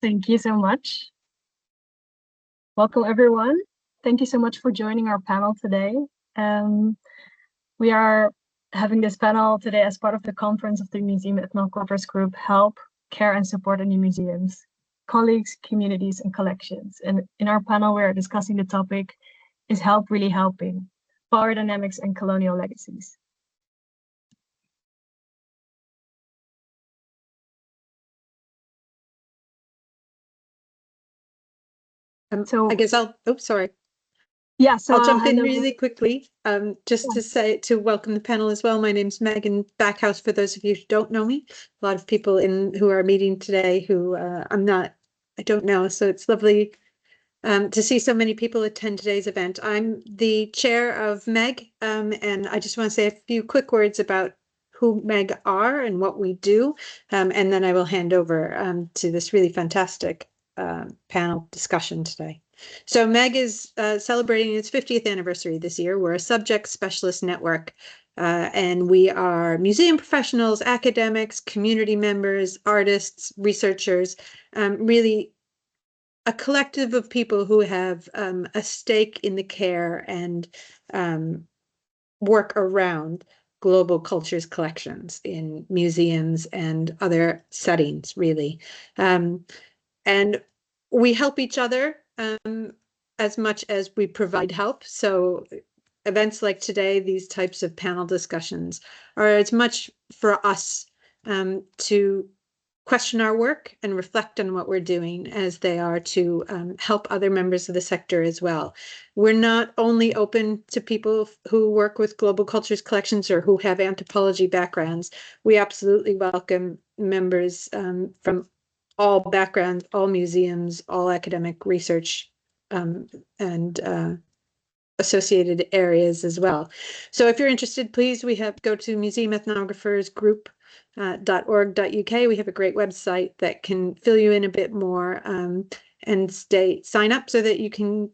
Thank you so much. Welcome, everyone. Thank you so much for joining our panel today. We are having this panel today as part of the conference of the Museum Ethnographers Group Help, Care and Support in New Museums, Colleagues, Communities and Collections. And in our panel, we are discussing the topic, Is Help Really Helping? Power Dynamics and Colonial Legacies. So I guess sorry. Yeah, so I'll jump in really quickly, just to welcome the panel as well. My name's Megan Backhouse, for those of you who don't know me. A lot of people who are meeting today who I don't know, so it's lovely to see so many people attend today's event. I'm the chair of MEG, and I just want to say a few quick words about who MEG are and what we do, and then I will hand over to this really fantastic panel discussion today. So MEG is celebrating its 50th anniversary this year. We're a subject specialist network, and we are museum professionals, academics, community members, artists, researchers, really a collective of people who have a stake in the care and work around global cultures collections in museums and other settings, really. And we help each other as much as we provide help. So events like today, these types of panel discussions, are as much for us to question our work and reflect on what we're doing as they are to help other members of the sector as well. We're not only open to people who work with global cultures collections or who have anthropology backgrounds. We absolutely welcome members from all backgrounds, all museums, all academic research and associated areas as well. So if you're interested, please, go to Museum Ethnographers Group .org.uk. We have a great website that can fill you in a bit more and sign up so that you can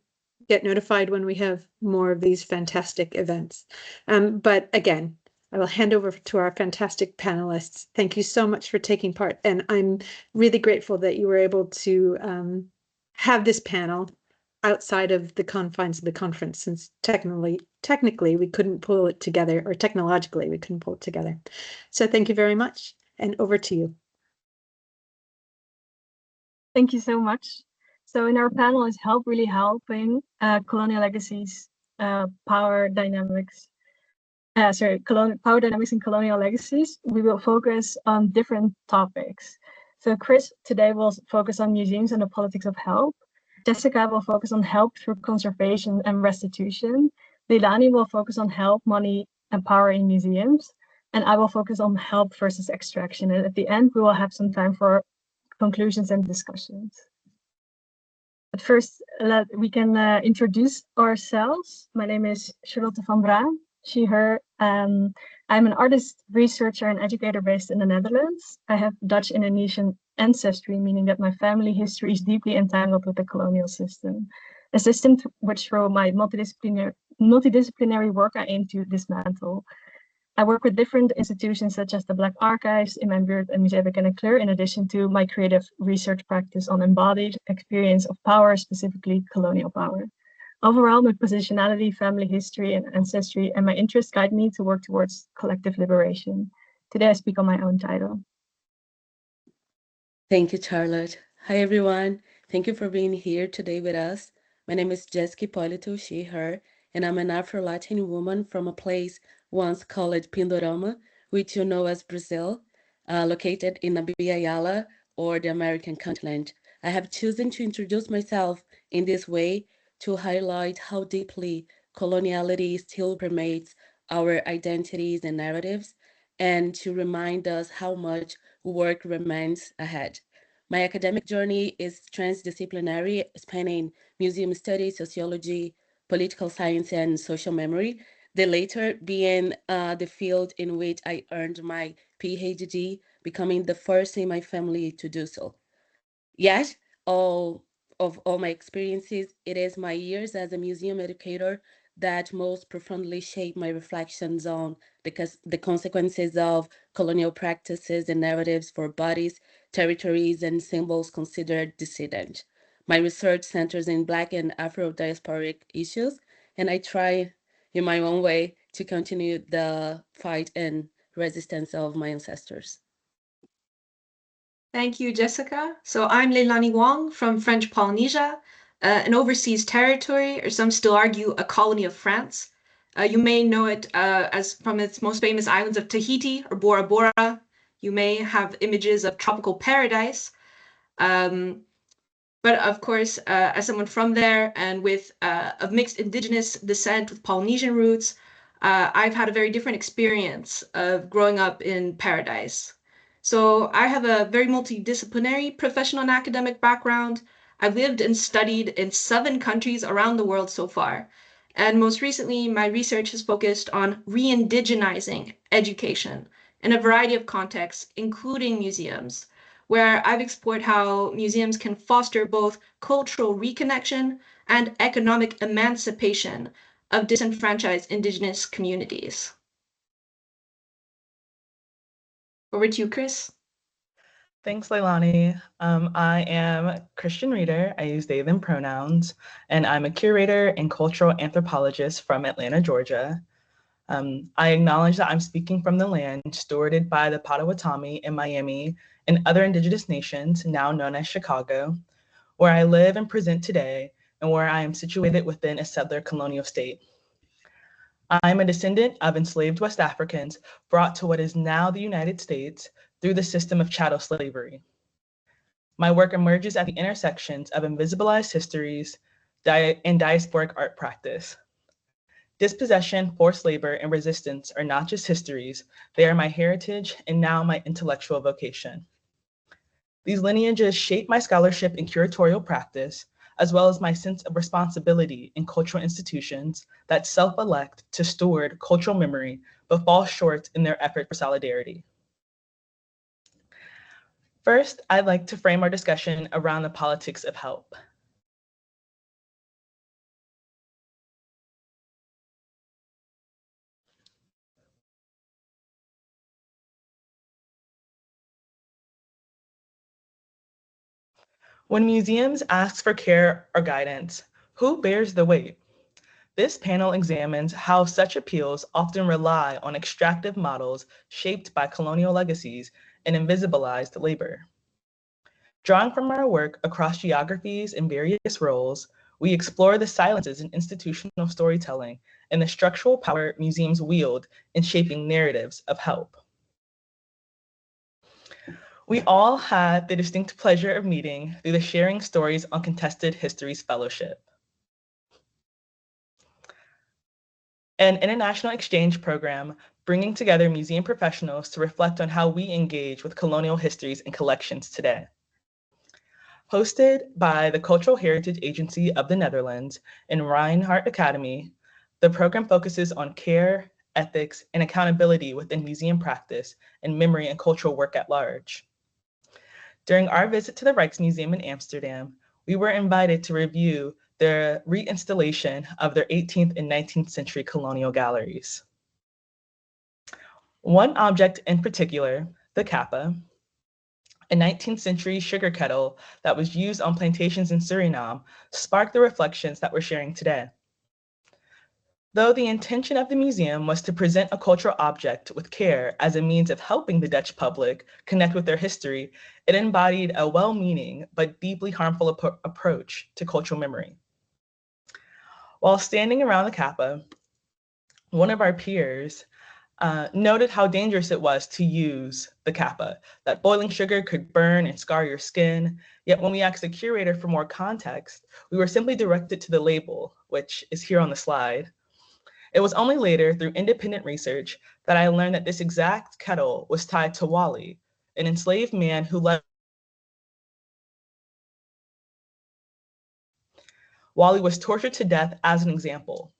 get notified when we have more of these fantastic events. But again, I will hand over to our fantastic panelists. Thank you so much for taking part. And I'm really grateful that you were able to have this panel outside of the confines of the conference, since technically we couldn't pull it together, or technologically we couldn't pull it together. So thank you very much, and over to you. Thank you so much. So in our panel is Help Really Helping? Colonial Legacies, Power Dynamics. Power Dynamics and Colonial Legacies. We will focus on different topics. So Chris today will focus on museums and the politics of help. Jéssica will focus on help through conservation and restitution. Leilani will focus on help, money, and power in museums. And I will focus on help versus extraction. And at the end, we will have some time for conclusions and discussions. But first, we can introduce ourselves. My name is Charlotte van Braam, she, her. I'm an artist, researcher, and educator based in the Netherlands. I have Dutch Indonesian ancestry, meaning that my family history is deeply entangled with the colonial system, a system which through my multidisciplinary work I aim to dismantle. I work with different institutions such as the Black Archives, in mijn buurt, and Musée Bekende Kleur, in addition to my creative research practice on embodied experience of power, specifically colonial power. Overall, my positionality, family history, and ancestry, and my interests guide me to work towards collective liberation. Today, I speak on my own title. Thank you, Charlotte. Hi, everyone. Thank you for being here today with us. My name is Jéssica Hipolito, she, her, and I'm an Afro-Latin woman from a place once called Pindorama, which you know as Brazil, located in Abya-Yala, or the American continent. I have chosen to introduce myself in this way to highlight how deeply coloniality still permeates our identities and narratives, and to remind us how much work remains ahead. My academic journey is transdisciplinary, spanning museum studies, sociology, political science, and social memory, the latter being the field in which I earned my PhD, becoming the first in my family to do so. Yet, all my experiences, it is my years as a museum educator that most profoundly shape my reflections on the consequences of colonial practices and narratives for bodies, territories, and symbols considered dissident. My research centers in Black and Afro-diasporic issues, and I try in my own way to continue the fight and resistance of my ancestors. Thank you, Jessica. So I'm Leilani Wong from French Polynesia, an overseas territory, or some still argue a colony of France. You may know it as from its most famous islands of Tahiti or Bora Bora. You may have images of tropical paradise. But of course, as someone from there and with of mixed indigenous descent with Polynesian roots, I've had a very different experience of growing up in paradise. So I have a very multidisciplinary professional and academic background. I've lived and studied in 7 countries around the world so far. And most recently, my research has focused on re-indigenizing education in a variety of contexts, including museums, where I've explored how museums can foster both cultural reconnection and economic emancipation of disenfranchised Indigenous communities. Over to you, Chris. Thanks, Leilani. I am Christian Reeder. I use they, them pronouns, and I'm a curator and cultural anthropologist from Atlanta, Georgia. I acknowledge that I'm speaking from the land stewarded by the Potawatomi in Miami and other Indigenous nations, now known as Chicago, where I live and present today, and where I am situated within a settler colonial state. I'm a descendant of enslaved West Africans brought to what is now the United States through the system of chattel slavery. My work emerges at the intersections of invisibilized histories and diasporic art practice. Dispossession, forced labor, and resistance are not just histories, they are my heritage and now my intellectual vocation. These lineages shape my scholarship and curatorial practice, as well as my sense of responsibility in cultural institutions that self-elect to steward cultural memory, but fall short in their effort for solidarity. First, I'd like to frame our discussion around the politics of help. When museums ask for care or guidance, who bears the weight? This panel examines how such appeals often rely on extractive models shaped by colonial legacies and invisibilized labor. Drawing from our work across geographies and various roles, we explore the silences in institutional storytelling and the structural power museums wield in shaping narratives of help. We all had the distinct pleasure of meeting through the Sharing Stories on Contested Histories Fellowship, an international exchange program bringing together museum professionals to reflect on how we engage with colonial histories and collections today. Hosted by the Cultural Heritage Agency of the Netherlands and Reinhardt Academy, the program focuses on care, ethics, and accountability within museum practice and memory and cultural work at large. During our visit to the Rijksmuseum in Amsterdam, we were invited to review the reinstallation of their 18th and 19th century colonial galleries. One object in particular, the kappa, a 19th century sugar kettle that was used on plantations in Suriname, sparked the reflections that we're sharing today. Though the intention of the museum was to present a cultural object with care as a means of helping the Dutch public connect with their history, it embodied a well-meaning but deeply harmful approach to cultural memory. While standing around the kappa, one of our peers noted how dangerous it was to use the kappa, that boiling sugar could burn and scar your skin. Yet when we asked the curator for more context, we were simply directed to the label, which is here on the slide. It was only later, through independent research, that I learned that this exact kettle was tied to Wally, an enslaved man who led. Wally was tortured to death as an example.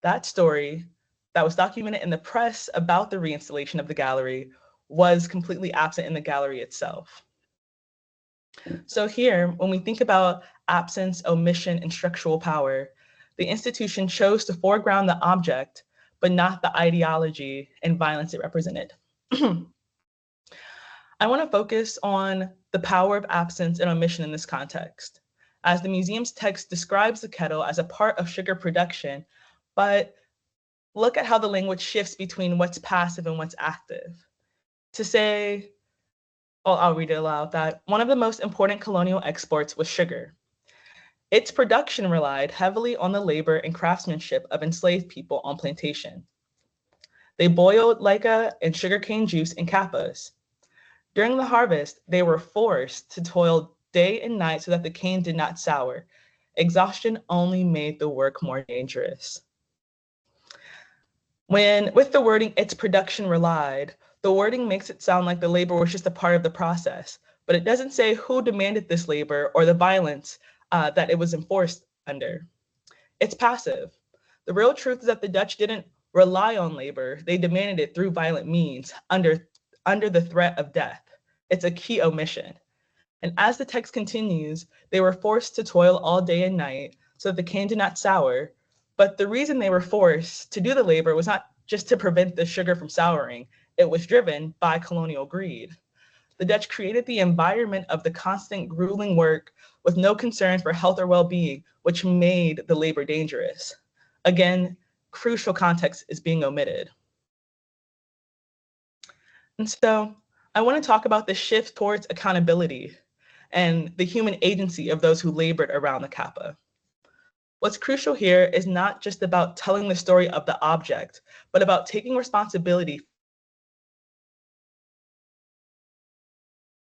That story that was documented in the press about the reinstallation of the gallery was completely absent in the gallery itself. So here, when we think about absence, omission, and structural power, the institution chose to foreground the object, but not the ideology and violence it represented. I want to focus on the power of absence and omission in this context, as the museum's text describes the kettle as a part of sugar production, but look at how the language shifts between what's passive and what's active. To say, I'll read it aloud, that one of the most important colonial exports was sugar. Its production relied heavily on the labor and craftsmanship of enslaved people on plantation. They boiled leca and sugarcane juice in kappas. During the harvest, they were forced to toil day and night so that the cane did not sour. Exhaustion only made the work more dangerous. With the wording, its production relied, the wording makes it sound like the labor was just a part of the process, but it doesn't say who demanded this labor or the violence that it was enforced under. It's passive. The real truth is that the Dutch didn't rely on labor, they demanded it through violent means under the threat of death. It's a key omission. And as the text continues, they were forced to toil all day and night so that the cane did not sour. But the reason they were forced to do the labor was not just to prevent the sugar from souring, it was driven by colonial greed. The Dutch created the environment of the constant grueling work with no concern for health or well-being, which made the labor dangerous. Again, crucial context is being omitted. And so I want to talk about the shift towards accountability and the human agency of those who labored around the kappa. What's crucial here is not just about telling the story of the object, but about taking responsibility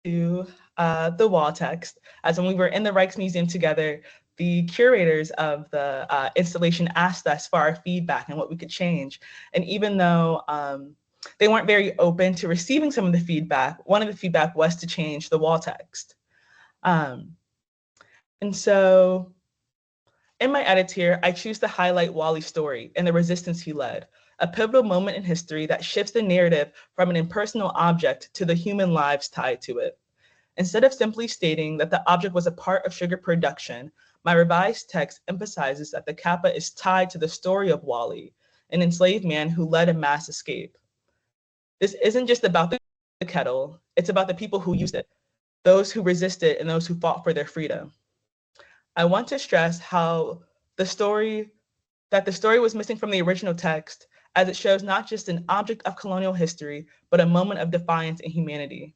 to the wall text. As when we were in the Rijksmuseum together, the curators of the installation asked us for our feedback and what we could change. And even though they weren't very open to receiving some of the feedback, one of the feedback was to change the wall text. And so in my edits here, I choose to highlight Wally's story and the resistance he led, a pivotal moment in history that shifts the narrative from an impersonal object to the human lives tied to it. Instead of simply stating that the object was a part of sugar production, my revised text emphasizes that the kappa is tied to the story of Wally, an enslaved man who led a mass escape. This isn't just about the kettle, it's about the people who used it, those who resisted and those who fought for their freedom. I want to stress how the story was missing from the original text, as it shows not just an object of colonial history, but a moment of defiance and humanity.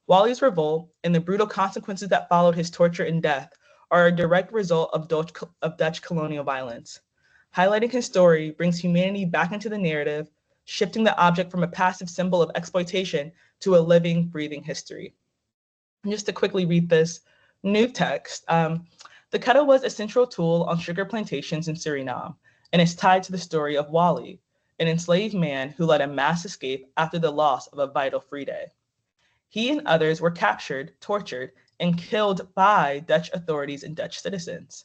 Wally's revolt and the brutal consequences that followed his torture and death are a direct result of Dutch colonial violence. Highlighting his story brings humanity back into the narrative, shifting the object from a passive symbol of exploitation to a living, breathing history. And just to quickly read this new text, the kettle was a central tool on sugar plantations in Suriname, and is tied to the story of Wally, an enslaved man who led a mass escape after the loss of a vital free day. He and others were captured, tortured, and killed by Dutch authorities and Dutch citizens.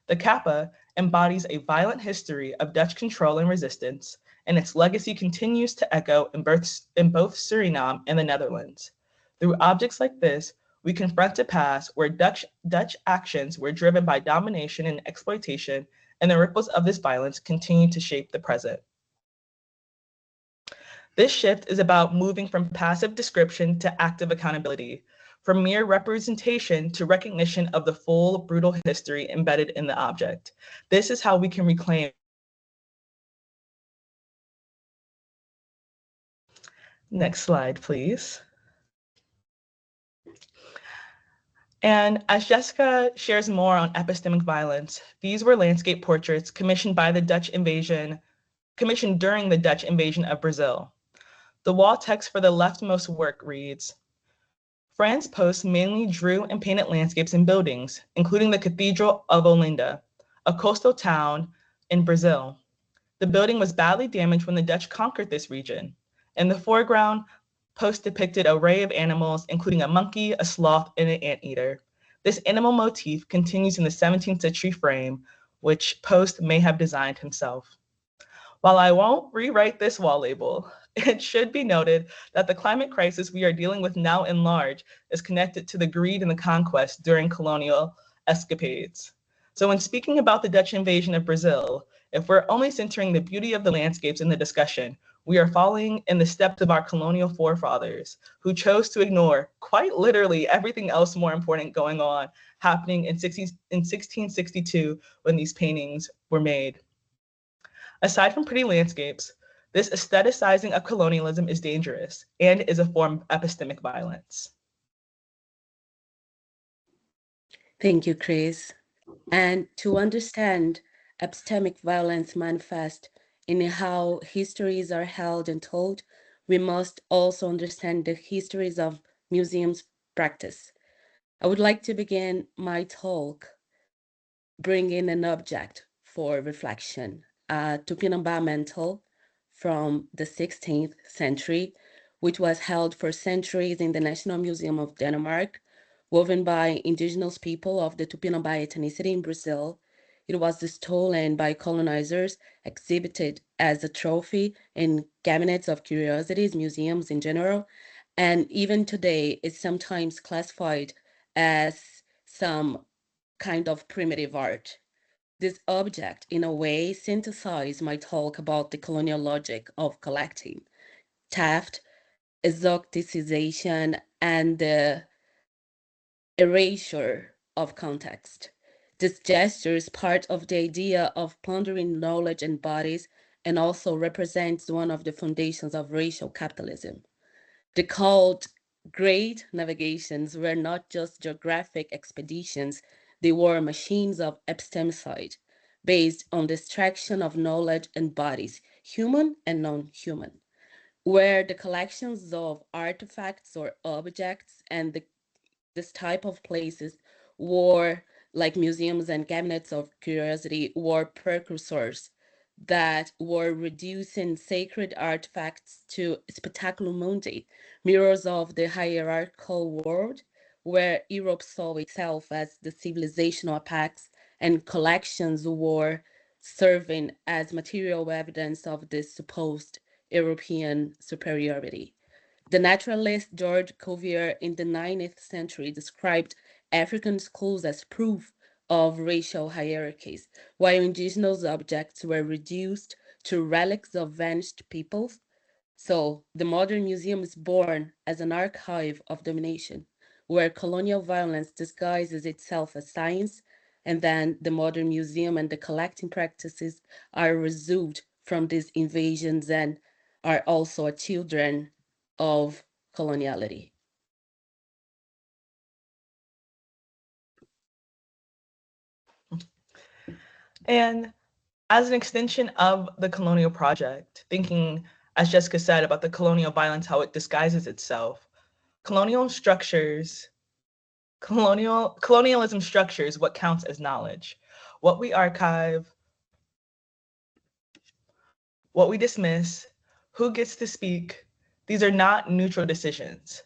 The kappa embodies a violent history of Dutch control and resistance, and its legacy continues to echo in both Suriname and the Netherlands. Through objects like this, we confront a past where Dutch actions were driven by domination and exploitation, and the ripples of this violence continue to shape the present. This shift is about moving from passive description to active accountability, from mere representation to recognition of the full brutal history embedded in the object. This is how we can reclaim. Next slide, please. And as Jessica shares more on epistemic violence, these were landscape portraits commissioned during the Dutch invasion of Brazil. The wall text for the leftmost work reads, Franz Post mainly drew and painted landscapes and buildings, including the Cathedral of Olinda, a coastal town in Brazil. The building was badly damaged when the Dutch conquered this region. In the foreground, Post depicted an array of animals, including a monkey, a sloth, and an anteater. This animal motif continues in the 17th century frame, which Post may have designed himself. While I won't rewrite this wall label, it should be noted that the climate crisis we are dealing with now in large is connected to the greed and the conquest during colonial escapades. So when speaking about the Dutch invasion of Brazil, if we're only centering the beauty of the landscapes in the discussion, We are following in the steps of our colonial forefathers who chose to ignore quite literally everything else more important going on happening in 1662 when these paintings were made. Aside from pretty landscapes, this aestheticizing of colonialism is dangerous and is a form of epistemic violence. Thank you, Chris. And to understand epistemic violence manifest in how histories are held and told, we must also understand the histories of museums practice. I would like to begin my talk bringing an object for reflection, a Tupinambá mantle from the 16th century, which was held for centuries in the National Museum of Denmark, woven by indigenous people of the Tupinambá ethnicity in Brazil. It was stolen by colonizers, exhibited as a trophy in cabinets of curiosities, museums in general, and even today is sometimes classified as some kind of primitive art. This object, in a way, synthesized my talk about the colonial logic of collecting, theft, exoticization, and the erasure of context. This gesture is part of the idea of plundering knowledge and bodies and also represents one of the foundations of racial capitalism. The called Great Navigations were not just geographic expeditions, they were machines of epistemicide based on the extraction of knowledge and bodies, human and non-human, where the collections of artifacts or objects and this type of places were like museums and cabinets of curiosity were precursors that were reducing sacred artifacts to speculum mundi, mirrors of the hierarchical world, where Europe saw itself as the civilizational apex and collections were serving as material evidence of this supposed European superiority. The naturalist George Cuvier in the 19th century described African schools as proof of racial hierarchies, while indigenous objects were reduced to relics of vanished peoples. So the modern museum is born as an archive of domination, where colonial violence disguises itself as science, and then the modern museum and the collecting practices are a result from these invasions and are also children of coloniality. And as an extension of the colonial project, thinking, as Jessica said, about the colonial violence, how it disguises itself, colonialism structures what counts as knowledge. What we archive, what we dismiss, who gets to speak, these are not neutral decisions.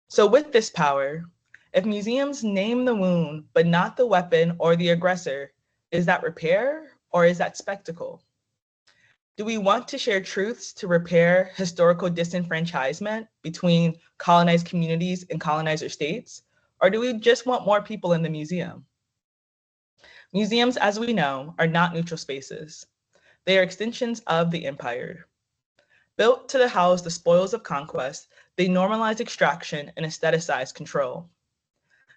So with this power, if museums name the wound, but not the weapon or the aggressor, is that repair or is that spectacle? Do we want to share truths to repair historical disenfranchisement between colonized communities and colonizer states? Or do we just want more people in the museum? Museums, as we know, are not neutral spaces. They are extensions of the empire. Built to house the spoils of conquest, they normalize extraction and aestheticize control.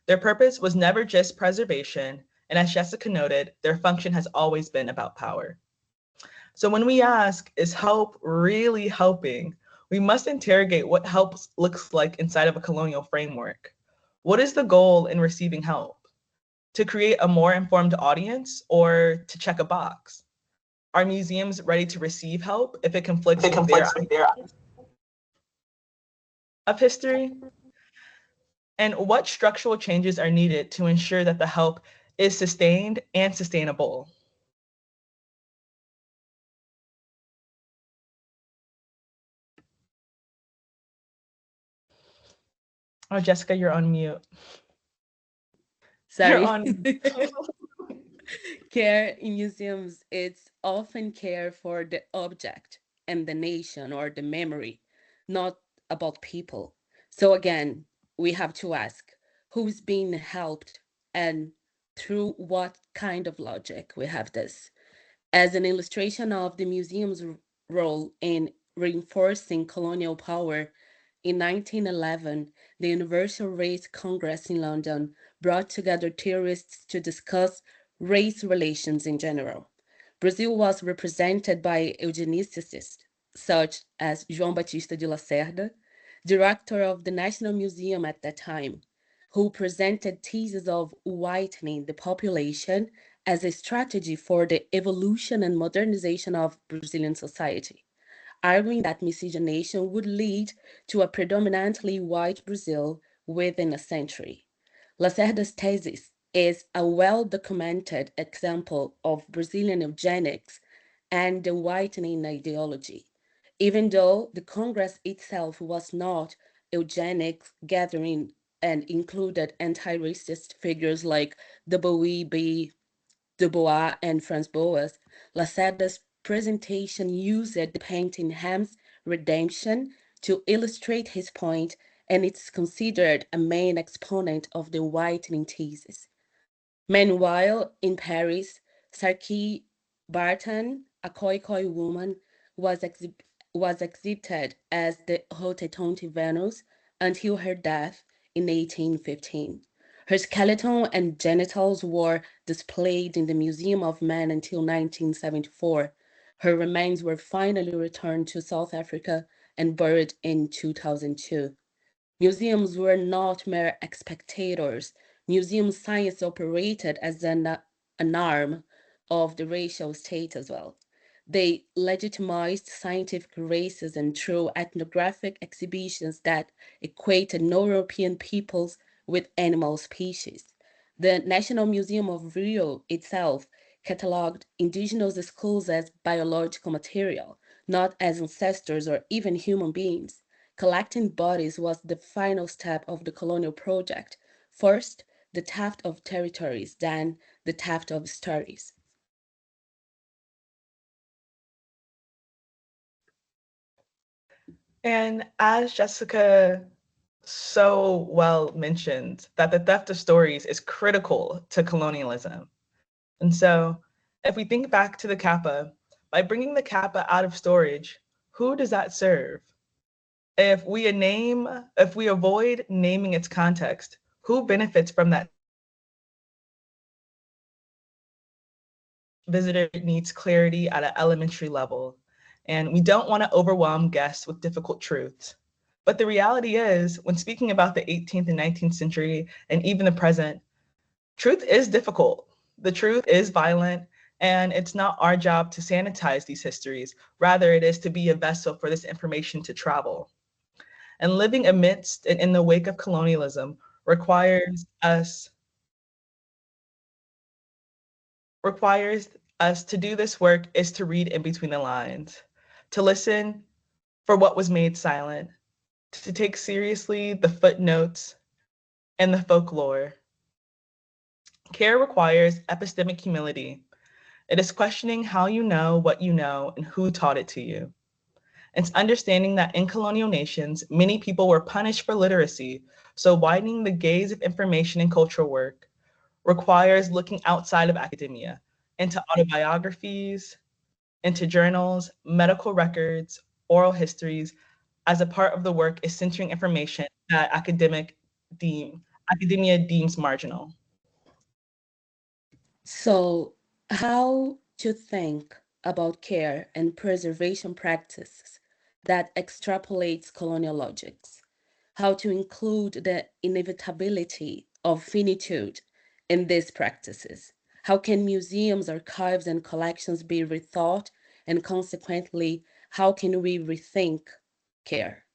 Their purpose was never just preservation, and as Jessica noted, their function has always been about power. So when we ask, is help really helping? We must interrogate what help looks like inside of a colonial framework. What is the goal in receiving help? To create a more informed audience or to check a box? Are museums ready to receive help if it conflicts with their ideas of history? And what structural changes are needed to ensure that the help is sustained and sustainable? Oh, Jessica, you're on mute. Sorry. You're on Care in museums, it's often care for the object and the nation or the memory, not about people. So again, we have to ask, who's being helped and through what kind of logic we have this. As an illustration of the museum's role in reinforcing colonial power, in 1911, the Universal Race Congress in London brought together theorists to discuss race relations in general. Brazil was represented by eugenicists such as João Batista de Lacerda, director of the National Museum at that time, who presented theses of whitening the population as a strategy for the evolution and modernization of Brazilian society, arguing that miscegenation would lead to a predominantly white Brazil within a century. Lacerda's thesis is a well-documented example of Brazilian eugenics and the whitening ideology. Even though the Congress itself was not eugenics gathering and included anti-racist figures like W.E.B. Du Bois and Franz Boas, Lacerda's presentation used the painting Ham's Redemption to illustrate his point, and it's considered a main exponent of the whitening thesis. Meanwhile, in Paris, Sarkis Barton, a Khoikhoi woman, was, was exhibited as the Hotetonte Venus until her death in 1815. Her skeleton and genitals were displayed in the Museum of Men until 1974. Her remains were finally returned to South Africa and buried in 2002. Museums were not mere spectators. Museum science operated as an arm of the racial state as well. They legitimized scientific racism through ethnographic exhibitions that equated non-European peoples with animal species. The National Museum of Rio itself cataloged indigenous skulls as biological material, not as ancestors or even human beings. Collecting bodies was the final step of the colonial project. First, the theft of territories, then the theft of stories. And as Jessica so well mentioned, that the theft of stories is critical to colonialism. And so if we think back to the kappa, by bringing the kappa out of storage, who does that serve? If we avoid naming its context, who benefits from that? Visitor needs clarity at an elementary level, and we don't want to overwhelm guests with difficult truths. But the reality is, when speaking about the 18th and 19th century and even the present, truth is difficult. The truth is violent, and it's not our job to sanitize these histories. Rather, it is to be a vessel for this information to travel. And living amidst and in the wake of colonialism requires us to do this work is to read in between the lines, to listen for what was made silent, to take seriously the footnotes and the folklore. Care requires epistemic humility. It is questioning how you know what you know and who taught it to you. It's understanding that in colonial nations, many people were punished for literacy, so widening the gaze of information and cultural work requires looking outside of academia, into autobiographies, into journals, medical records, oral histories, as a part of the work is centering information that academia deems marginal. So, how to think about care and preservation practices that extrapolates colonial logics? How to include the inevitability of finitude in these practices? How can museums, archives, and collections be rethought? And consequently, how can we rethink care?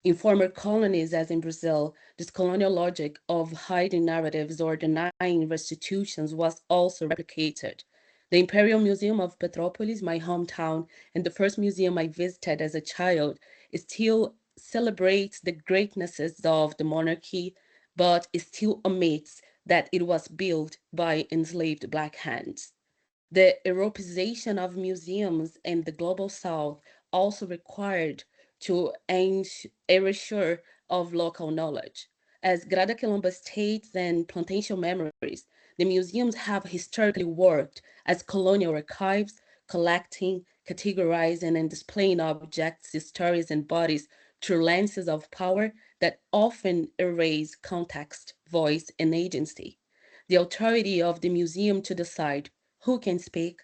In former colonies, as in Brazil, this colonial logic of hiding narratives or denying restitutions was also replicated. The Imperial Museum of Petropolis, my hometown, and the first museum I visited as a child, still celebrates the greatnesses of the monarchy, but it still omits that it was built by enslaved Black hands. The Europeization of museums in the global south also required to erasure of local knowledge. As Grada Quilomba states in Plantation Memories, the museums have historically worked as colonial archives, collecting, categorizing, and displaying objects, stories, and bodies through lenses of power that often erase context, voice, and agency. The authority of the museum to decide who can speak,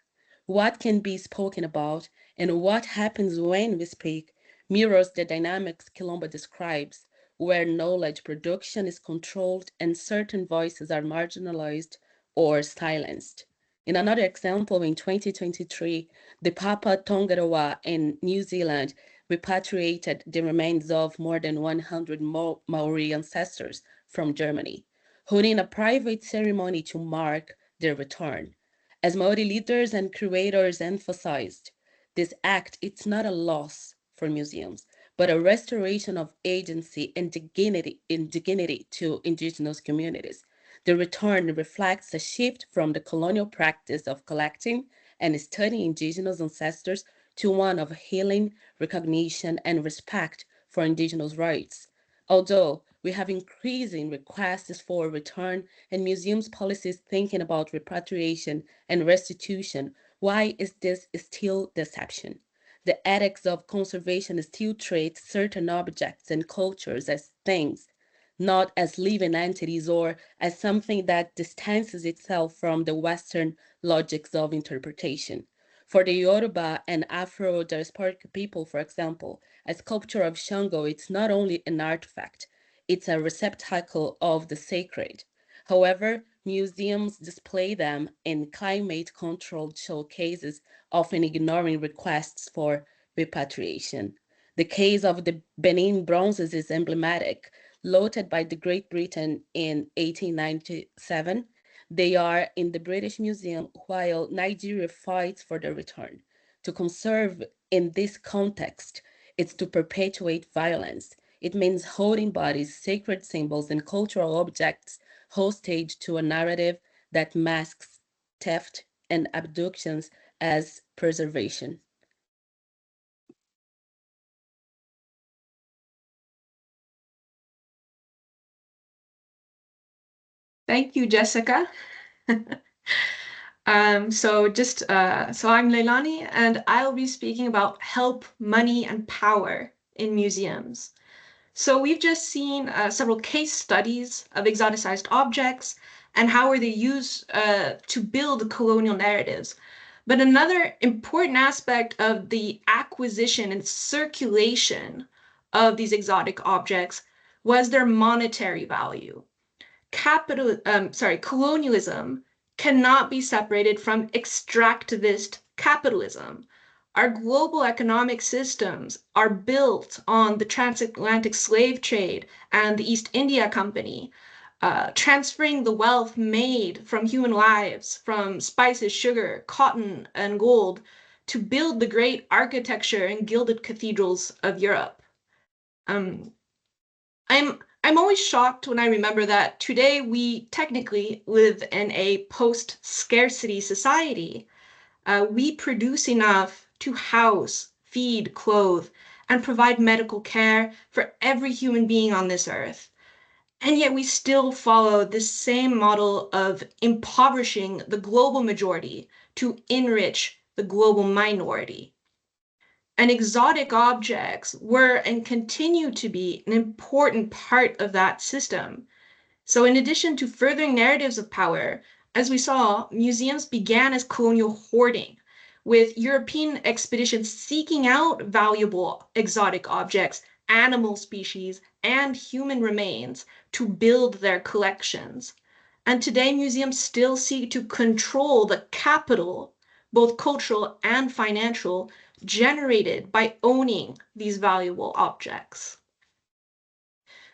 what can be spoken about, and what happens when we speak mirrors the dynamics Quilombo describes, where knowledge production is controlled and certain voices are marginalized or silenced. In another example, in 2023, the Papa Tongarewa in New Zealand repatriated the remains of more than 100 Maori ancestors from Germany, holding a private ceremony to mark their return. As Maori leaders and curators emphasized, this act is not a loss for museums, but a restoration of agency and dignity to indigenous communities. The return reflects a shift from the colonial practice of collecting and studying indigenous ancestors to one of healing, recognition, and respect for indigenous rights. Although we have increasing requests for return and museums policies thinking about repatriation and restitution, why is this still deception? The ethics of conservation still treats certain objects and cultures as things, not as living entities or as something that distances itself from the Western logics of interpretation. For the Yoruba and Afro-diasporic people, for example, a sculpture of Shango, it's not only an artifact, it's a receptacle of the sacred. However, museums display them in climate-controlled showcases, often ignoring requests for repatriation. The case of the Benin bronzes is emblematic. Looted by the Great Britain in 1897, they are in the British Museum while Nigeria fights for their return. To conserve in this context, it's to perpetuate violence. It means holding bodies, sacred symbols, and cultural objects hostage to a narrative that masks theft and abductions as preservation. Thank you, Jessica. So I'm Leilani, and I'll be speaking about help, money, and power in museums. So we've just seen several case studies of exoticized objects and how are they used to build colonial narratives. But another important aspect of the acquisition and circulation of these exotic objects was their monetary value. Colonialism cannot be separated from extractivist capitalism. Our global economic systems are built on the transatlantic slave trade and the East India Company, transferring the wealth made from human lives, from spices, sugar, cotton, and gold, to build the great architecture and gilded cathedrals of Europe. I'm always shocked when I remember that today we technically live in a post-scarcity society. We produce enough to house, feed, clothe, and provide medical care for every human being on this earth. And yet we still follow the same model of impoverishing the global majority to enrich the global minority. And exotic objects were and continue to be an important part of that system. So in addition to furthering narratives of power, as we saw, museums began as colonial hoarding, with European expeditions seeking out valuable exotic objects, animal species, and human remains to build their collections. And today, museums still seek to control the capital, both cultural and financial, generated by owning these valuable objects.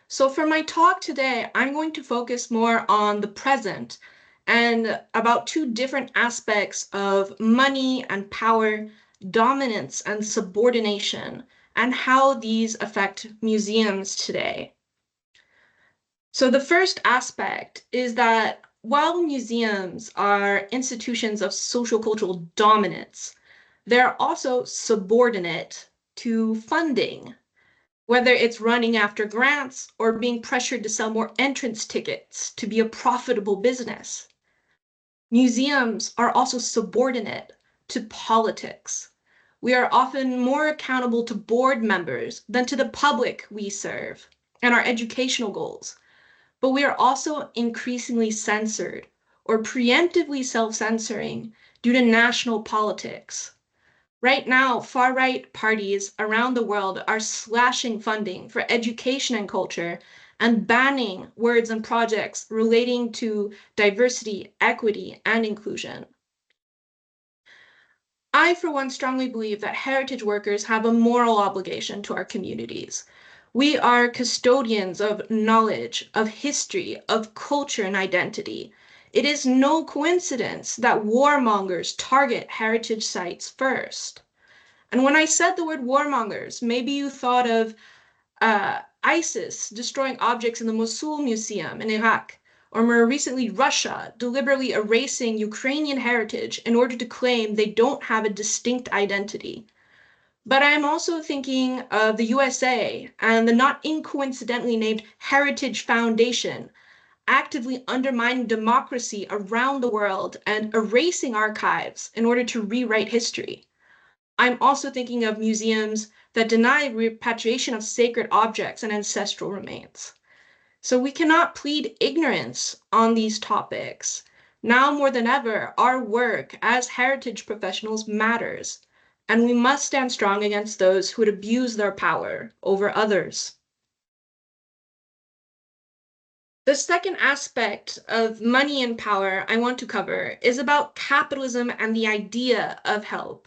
So for my talk today, I'm going to focus more on the present and about two different aspects of money and power, dominance and subordination, and how these affect museums today. So the first aspect is that while museums are institutions of social cultural dominance, they're also subordinate to funding, whether it's running after grants or being pressured to sell more entrance tickets to be a profitable business. museums are also subordinate to politics. We are often more accountable to board members than to the public we serve and our educational goals. But we are also increasingly censored or preemptively self-censoring due to national politics. Right now, far-right parties around the world are slashing funding for education and culture and banning words and projects relating to diversity, equity, and inclusion. I, for one, strongly believe that heritage workers have a moral obligation to our communities. We are custodians of knowledge, of history, of culture and identity. It is no coincidence that warmongers target heritage sites first. And when I said the word warmongers, maybe you thought of ISIS destroying objects in the Mosul Museum in Iraq, or more recently Russia deliberately erasing Ukrainian heritage in order to claim they don't have a distinct identity. But I'm also thinking of the USA and the not incoincidentally named Heritage Foundation, actively undermining democracy around the world and erasing archives in order to rewrite history. I'm also thinking of museums that deny repatriation of sacred objects and ancestral remains. So we cannot plead ignorance on these topics. Now more than ever, our work as heritage professionals matters, and we must stand strong against those who would abuse their power over others. The second aspect of money and power I want to cover is about capitalism and the idea of help.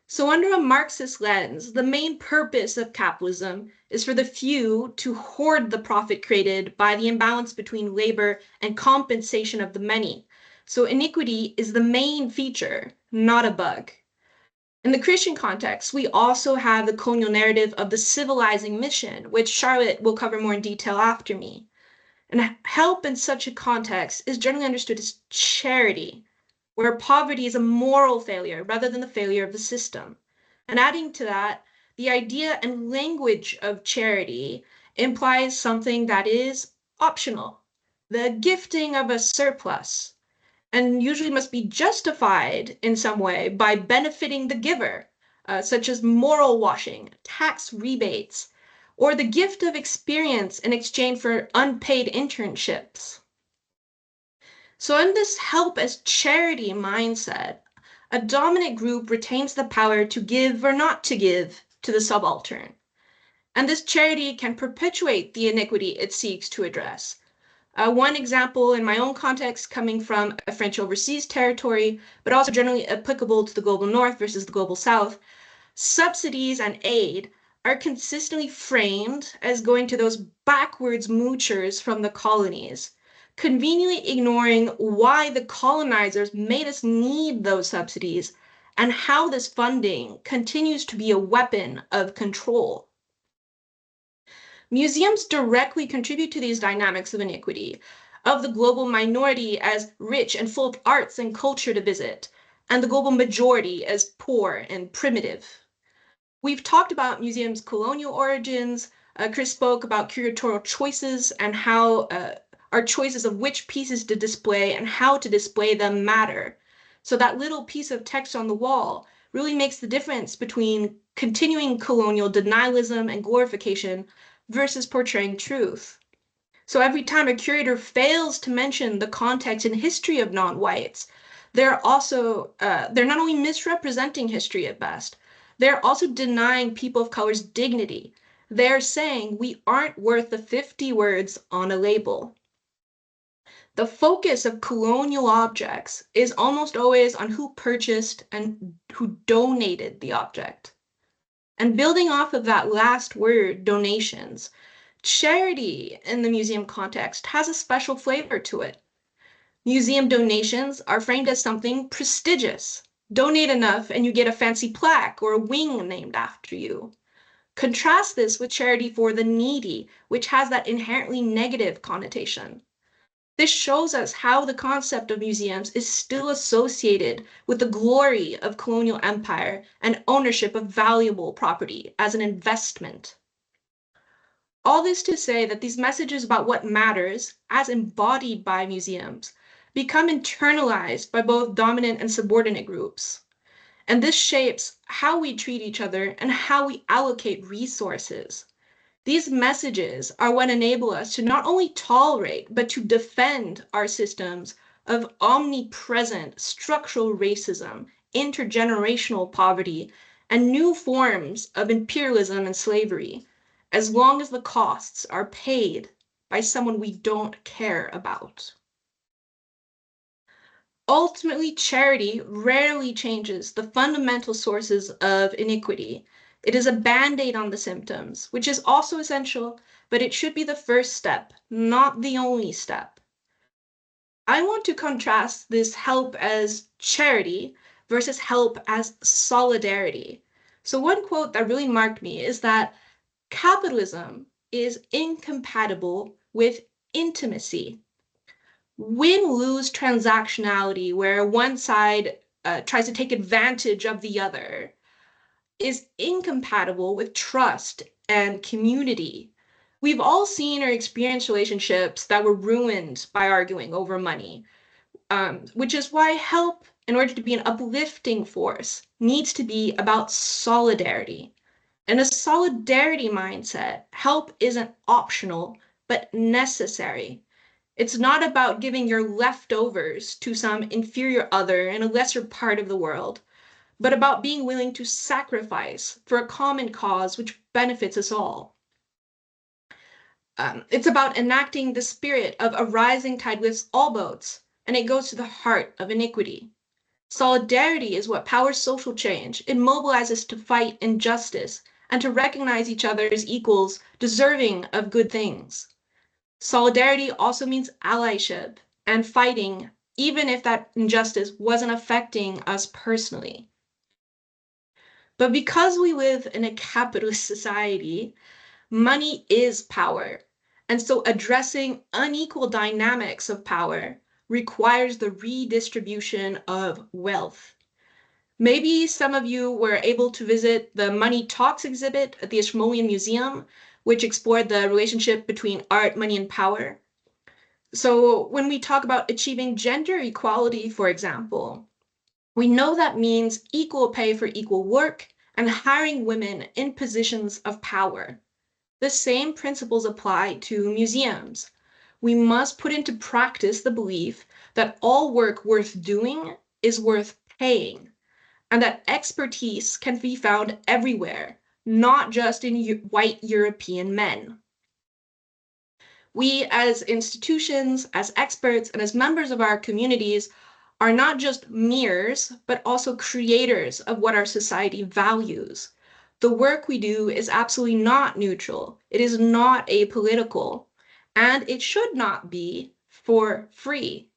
So under a Marxist lens, the main purpose of capitalism is for the few to hoard the profit created by the imbalance between labor and compensation of the many. So iniquity is the main feature, not a bug. In the Christian context, we also have the colonial narrative of the civilizing mission, which Charlotte will cover more in detail after me. And help in such a context is generally understood as charity, where poverty is a moral failure rather than the failure of the system. And adding to that, the idea and language of charity implies something that is optional, the gifting of a surplus, and usually must be justified in some way by benefiting the giver, such as moral washing, tax rebates, or the gift of experience in exchange for unpaid internships. So in this help as charity mindset, a dominant group retains the power to give or not to give to the subaltern. And this charity can perpetuate the iniquity it seeks to address. One example in my own context coming from a French overseas territory, but also generally applicable to the global north versus the global south, subsidies and aid are consistently framed as going to those backwards moochers from the colonies, conveniently ignoring why the colonizers made us need those subsidies and how this funding continues to be a weapon of control. Museums directly contribute to these dynamics of iniquity, of the global minority as rich and full of arts and culture to visit, and the global majority as poor and primitive. We've talked about museums' colonial origins. Chris spoke about curatorial choices and how our choices of which pieces to display and how to display them matter. So that little piece of text on the wall really makes the difference between continuing colonial denialism and glorification versus portraying truth. So every time a curator fails to mention the context and history of non-whites, they're not only misrepresenting history at best, they're also denying people of color's dignity. They're saying we aren't worth the 50 words on a label. The focus of colonial objects is almost always on who purchased and who donated the object. And building off of that last word, donations, charity in the museum context has a special flavor to it. Museum donations are framed as something prestigious. Donate enough and you get a fancy plaque or a wing named after you. Contrast this with charity for the needy, which has that inherently negative connotation. This shows us how the concept of museums is still associated with the glory of colonial empire and ownership of valuable property as an investment. All this to say that these messages about what matters, as embodied by museums, become internalized by both dominant and subordinate groups. And this shapes how we treat each other and how we allocate resources. These messages are what enable us to not only tolerate, but to defend our systems of omnipresent structural racism, intergenerational poverty, and new forms of imperialism and slavery, as long as the costs are paid by someone we don't care about. Ultimately, charity rarely changes the fundamental sources of iniquity. It is a band-aid on the symptoms, which is also essential, but it should be the first step, not the only step. I want to contrast this help as charity versus help as solidarity. So one quote that really marked me is that capitalism is incompatible with intimacy. Win-lose transactionality, where one side tries to take advantage of the other, is incompatible with trust and community. We've all seen or experienced relationships that were ruined by arguing over money, which is why help, in order to be an uplifting force, needs to be about solidarity. In a solidarity mindset, help isn't optional, but necessary. It's not about giving your leftovers to some inferior other in a lesser part of the world, but about being willing to sacrifice for a common cause which benefits us all. It's about enacting the spirit of a rising tide lifts all boats, and it goes to the heart of iniquity. Solidarity is what powers social change. It mobilizes to fight injustice and to recognize each other as equals deserving of good things. Solidarity also means allyship and fighting, even if that injustice wasn't affecting us personally. But because we live in a capitalist society, money is power. And so addressing unequal dynamics of power requires the redistribution of wealth. Maybe some of you were able to visit the Money Talks exhibit at the Rijksmuseum, which explored the relationship between art, money, and power. So when we talk about achieving gender equality, for example, we know that means equal pay for equal work and hiring women in positions of power. The same principles apply to museums. We must put into practice the belief that all work worth doing is worth paying, and that expertise can be found everywhere, not just in white European men. We as institutions, as experts, and as members of our communities are not just mirrors, but also creators of what our society values. The work we do is absolutely not neutral. It is not apolitical, and it should not be for free.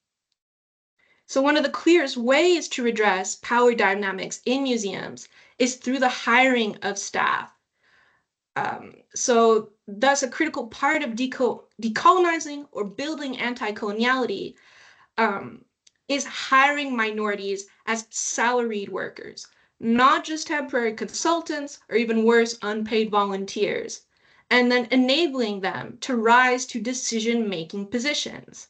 So one of the clearest ways to redress power dynamics in museums is through the hiring of staff. So thus a critical part of decolonizing or building anti-coloniality is hiring minorities as salaried workers, not just temporary consultants or even worse, unpaid volunteers, and then enabling them to rise to decision-making positions.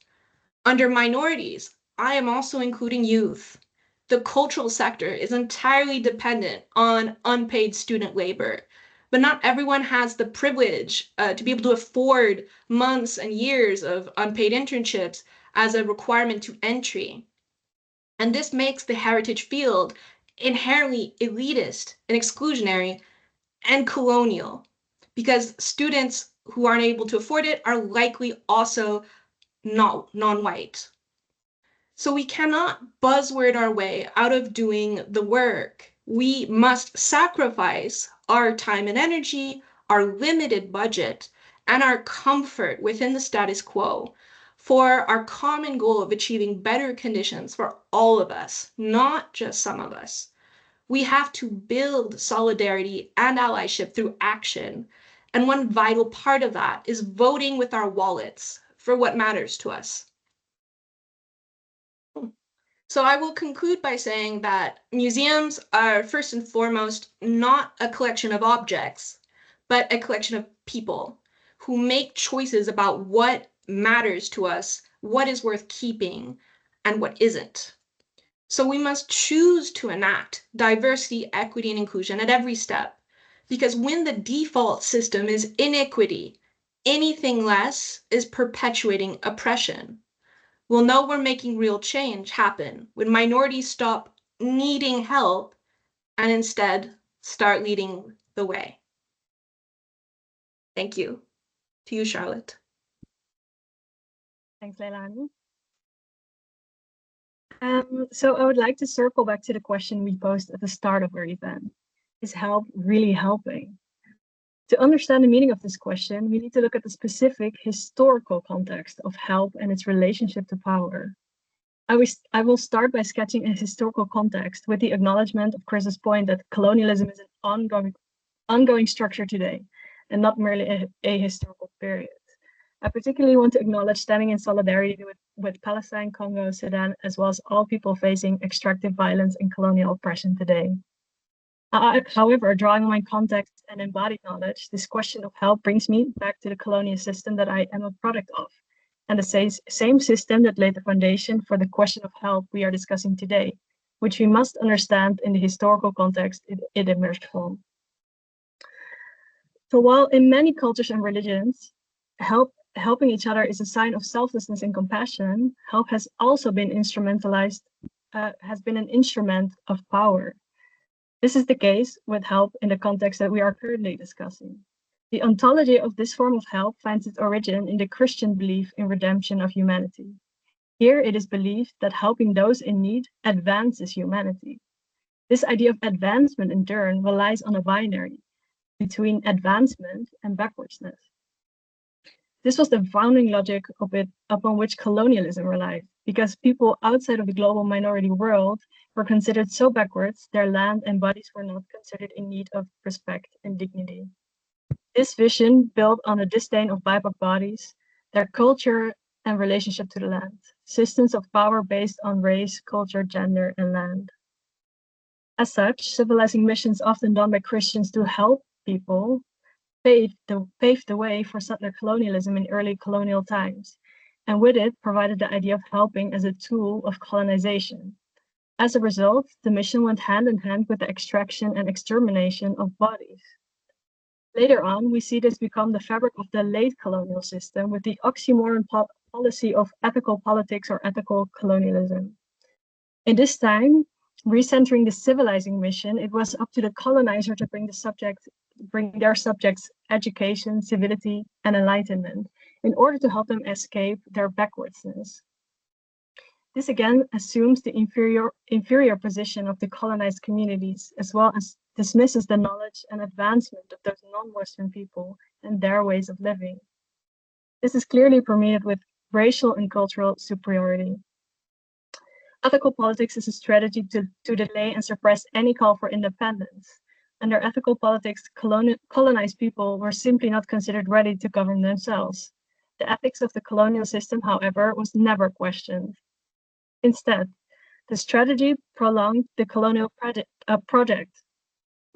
Under minorities, I am also including youth. The cultural sector is entirely dependent on unpaid student labor, but not everyone has the privilege to be able to afford months and years of unpaid internships as a requirement to entry. And this makes the heritage field inherently elitist and exclusionary and colonial, because students who aren't able to afford it are likely also non-white. So we cannot buzzword our way out of doing the work. We must sacrifice our time and energy, our limited budget, and our comfort within the status quo for our common goal of achieving better conditions for all of us, not just some of us. We have to build solidarity and allyship through action. And one vital part of that is voting with our wallets for what matters to us. So I will conclude by saying that museums are first and foremost not a collection of objects, but a collection of people who make choices about what matters to us, what is worth keeping, and what isn't. So we must choose to enact diversity, equity, and inclusion at every step, because when the default system is inequity, anything less is perpetuating oppression. We'll know we're making real change happen when minorities stop needing help and instead start leading the way. Thank you. To you, Charlotte. Thanks, Leilani. So I would like to circle back to the question we posed at the start of our event. Is help really helping? To understand the meaning of this question, we need to look at the specific historical context of help and its relationship to power. I will start by sketching a historical context with the acknowledgement of Chris's point that colonialism is an ongoing structure today, and not merely a historical period. I particularly want to acknowledge standing in solidarity with Palestine, Congo, Sudan, as well as all people facing extractive violence and colonial oppression today. However, drawing on my context and embodied knowledge, this question of help brings me back to the colonial system that I am a product of, and the same system that laid the foundation for the question of help we are discussing today, which we must understand in the historical context it emerged from. So while in many cultures and religions, helping each other is a sign of selflessness and compassion, help has also been has been an instrument of power. This is the case with help in the context that we are currently discussing. The ontology of this form of help finds its origin in the Christian belief in redemption of humanity. Here it is believed that helping those in need advances humanity. This idea of advancement in turn relies on a binary between advancement and backwardsness. This was the founding logic of it upon which colonialism relied, because people outside of the global minority world were considered so backwards, their land and bodies were not considered in need of respect and dignity. This vision built on a disdain of BIPOC bodies, their culture and relationship to the land, systems of power based on race, culture, gender, and land. As such, civilizing missions often done by Christians to help people paved the way for settler colonialism in early colonial times, and with it provided the idea of helping as a tool of colonization. As a result, the mission went hand in hand with the extraction and extermination of bodies. Later on, we see this become the fabric of the late colonial system with the oxymoron policy of ethical politics or ethical colonialism. In this time, recentering the civilizing mission, it was up to the colonizer to bring their subjects education, civility, and enlightenment in order to help them escape their backwardsness. This again assumes the inferior position of the colonized communities, as well as dismisses the knowledge and advancement of those non-Western people and their ways of living. This is clearly permeated with racial and cultural superiority. Ethical politics is a strategy to delay and suppress any call for independence. Under ethical politics, colonized people were simply not considered ready to govern themselves. The ethics of the colonial system, however, was never questioned. Instead, the strategy prolonged the colonial project,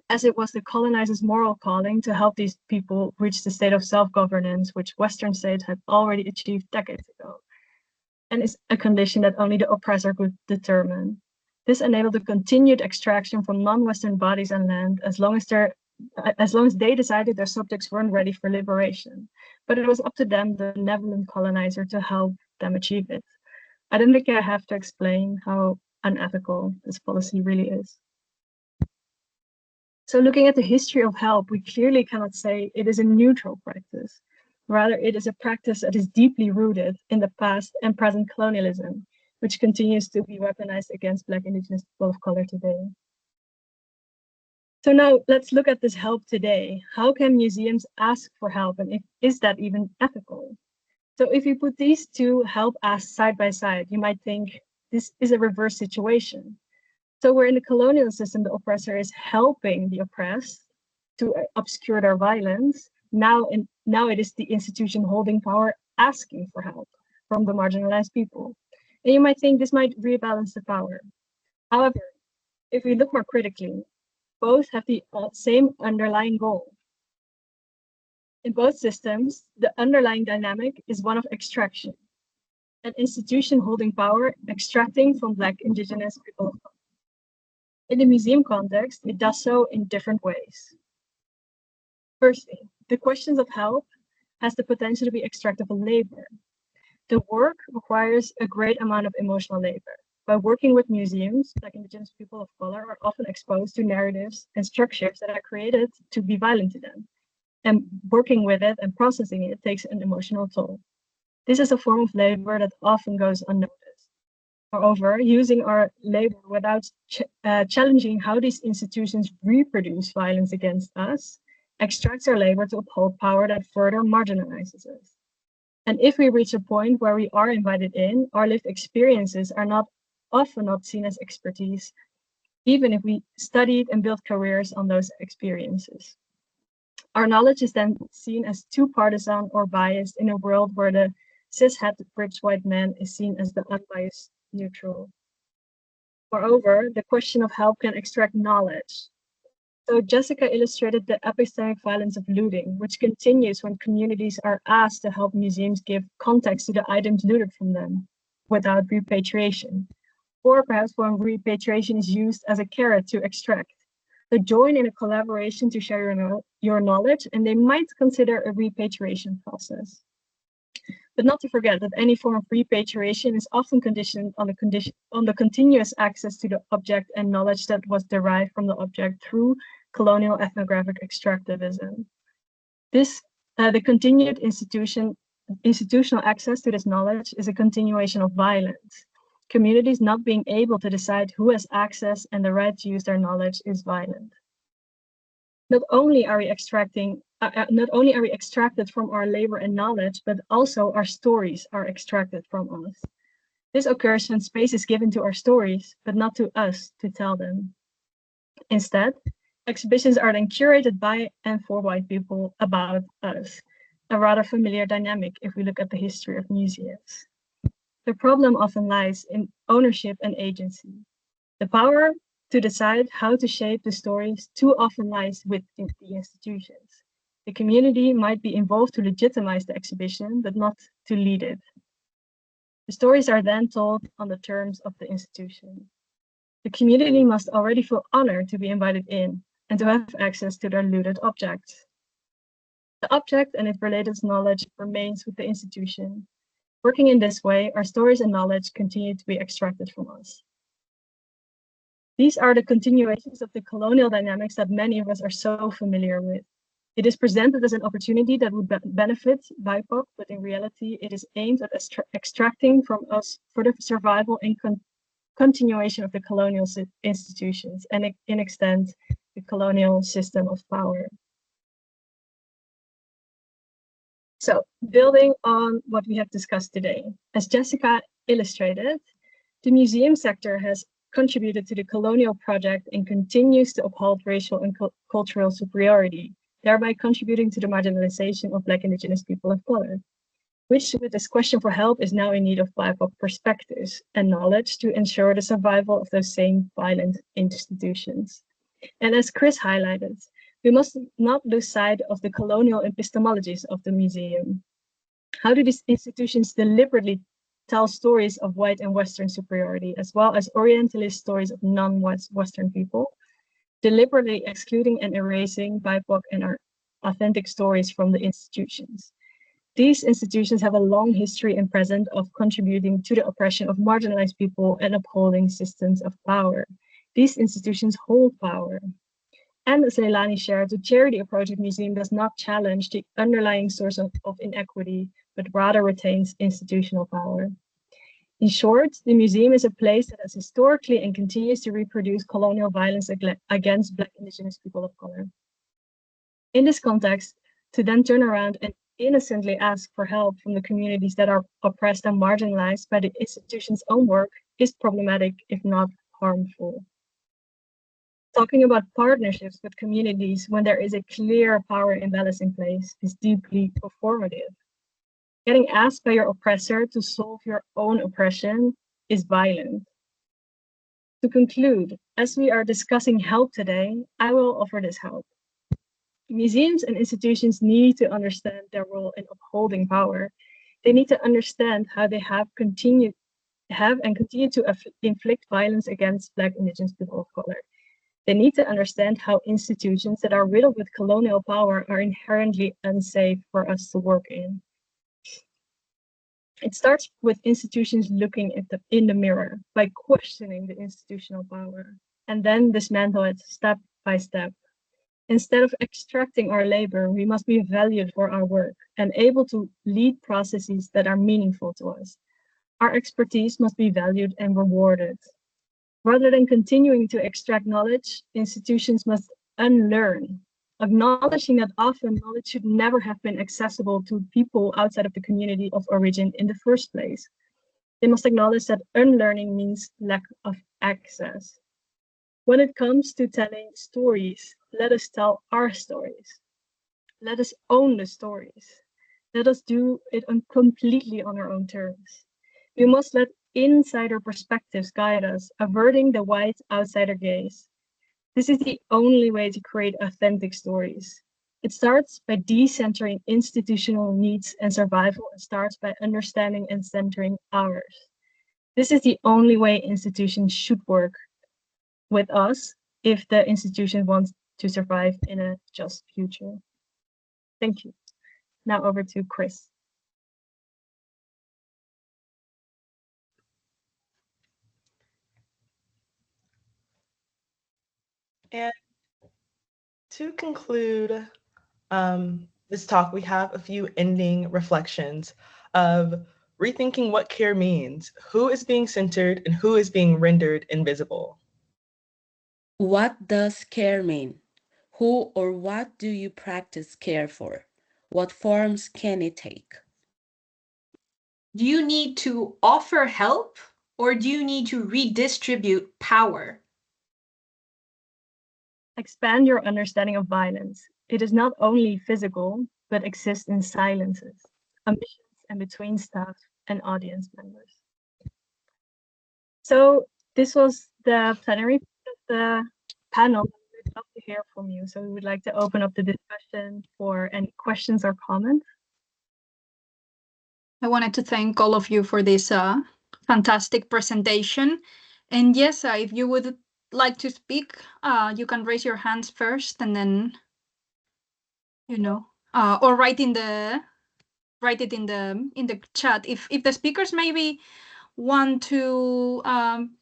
as it was the colonizers' moral calling to help these people reach the state of self-governance, which Western states had already achieved decades ago, and is a condition that only the oppressor could determine. This enabled the continued extraction from non-Western bodies and land as long as they decided their subjects weren't ready for liberation. But it was up to them, the benevolent colonizer, to help them achieve it. I don't think I have to explain how unethical this policy really is. So looking at the history of help, we clearly cannot say it is a neutral practice. Rather, it is a practice that is deeply rooted in the past and present colonialism, which continues to be weaponized against Black, Indigenous people of color today. So now let's look at this help today. How can museums ask for help, and is that even ethical? So if you put these two help asks side by side, you might think this is a reverse situation. So where in the colonial system, the oppressor is helping the oppressed to obscure their violence, now it is the institution holding power asking for help from the marginalized people. And you might think this might rebalance the power. However, if we look more critically, both have the same underlying goal. In both systems, the underlying dynamic is one of extraction. an institution holding power extracting from Black, Indigenous people of color. In the museum context, it does so in different ways. Firstly, the questions of help has the potential to be extractive of labor. The work requires a great amount of emotional labor. By working with museums, Black, Indigenous people of color are often exposed to narratives and structures that are created to be violent to them. And working with it and processing it takes an emotional toll. This is a form of labor that often goes unnoticed. Moreover, using our labor without challenging how these institutions reproduce violence against us extracts our labor to uphold power that further marginalizes us. And if we reach a point where we are invited in, our lived experiences are often not seen as expertise, even if we studied and built careers on those experiences. Our knowledge is then seen as too partisan or biased in a world where the cis-het rich white man is seen as the unbiased neutral. Moreover, the question of help can extract knowledge. So Jéssica illustrated the epistemic violence of looting, which continues when communities are asked to help museums give context to the items looted from them without repatriation, or perhaps when repatriation is used as a carrot to extract. So join in a collaboration to share your knowledge, and they might consider a repatriation process. But not to forget that any form of repatriation is often conditioned on the continuous access to the object and knowledge that was derived from the object through colonial ethnographic extractivism. The continued institutional access to this knowledge is a continuation of violence. Communities not being able to decide who has access and the right to use their knowledge is violent. Not only are we extracted from our labor and knowledge, but also our stories are extracted from us. This occurs when space is given to our stories, but not to us to tell them. Instead, exhibitions are then curated by and for white people about us, a rather familiar dynamic if we look at the history of museums. The problem often lies in ownership and agency. The power to decide how to shape the stories too often lies with the institutions. The community might be involved to legitimize the exhibition, but not to lead it. The stories are then told on the terms of the institution. The community must already feel honored to be invited in and to have access to their looted objects. The object and its related knowledge remains with the institution. Working in this way, our stories and knowledge continue to be extracted from us. These are the continuations of the colonial dynamics that many of us are so familiar with. It is presented as an opportunity that would benefit BIPOC, but in reality, it is aimed at extracting from us for the survival and continuation of the colonial institutions and, in extent, the colonial system of power. So, building on what we have discussed today, as Jéssica illustrated, the museum sector has contributed to the colonial project and continues to uphold racial and cultural superiority, thereby contributing to the marginalization of Black, Indigenous people of color, which with this question for help is now in need of BIPOC perspectives and knowledge to ensure the survival of those same violent institutions. And as Chris highlighted, we must not lose sight of the colonial epistemologies of the museum. How do these institutions deliberately tell stories of white and Western superiority, as well as Orientalist stories of non-Western people, deliberately excluding and erasing BIPOC and our authentic stories from the institutions? These institutions have a long history and present of contributing to the oppression of marginalized people and upholding systems of power. These institutions hold power. And as Leilani shared, the charity approach of museum does not challenge the underlying source of inequity, but rather retains institutional power. In short, the museum is a place that has historically and continues to reproduce colonial violence against Black, Indigenous people of color. In this context, to then turn around and innocently ask for help from the communities that are oppressed and marginalized by the institution's own work is problematic, if not harmful. Talking about partnerships with communities when there is a clear power imbalance in place is deeply performative. Getting asked by your oppressor to solve your own oppression is violent. To conclude, as we are discussing help today, I will offer this help. Museums and institutions need to understand their role in upholding power. They need to understand how they have and continue to inflict violence against Black, Indigenous people of color. They need to understand how institutions that are riddled with colonial power are inherently unsafe for us to work in. It starts with institutions looking in the mirror by questioning the institutional power, and then dismantle it step by step. Instead of extracting our labor, we must be valued for our work and able to lead processes that are meaningful to us. Our expertise must be valued and rewarded. Rather than continuing to extract knowledge, institutions must unlearn, acknowledging that often knowledge should never have been accessible to people outside of the community of origin in the first place. They must acknowledge that unlearning means lack of access. When it comes to telling stories, let us tell our stories. Let us own the stories. Let us do it completely on our own terms. We must let insider perspectives guide us, averting the white outsider gaze. This is the only way to create authentic stories. It starts by decentering institutional needs and survival. It starts by understanding and centering ours. This is the only way institutions should work with us if the institution wants to survive in a just future. Thank you. Now over to Chris. And to conclude this talk, we have a few ending reflections of rethinking what care means, who is being centered, and who is being rendered invisible. What does care mean? Who or what do you practice care for? What forms can it take? Do you need to offer help, or do you need to redistribute power? Expand your understanding of violence. It is not only physical, but exists in silences, omissions, and between staff and audience members. So this was the plenary of the panel. We'd love to hear from you. So we would like to open up the discussion for any questions or comments. I wanted to thank all of you for this fantastic presentation. And yes, if you would like to speak, you can raise your hands first, and then, or write it in the chat. If the speakers maybe want to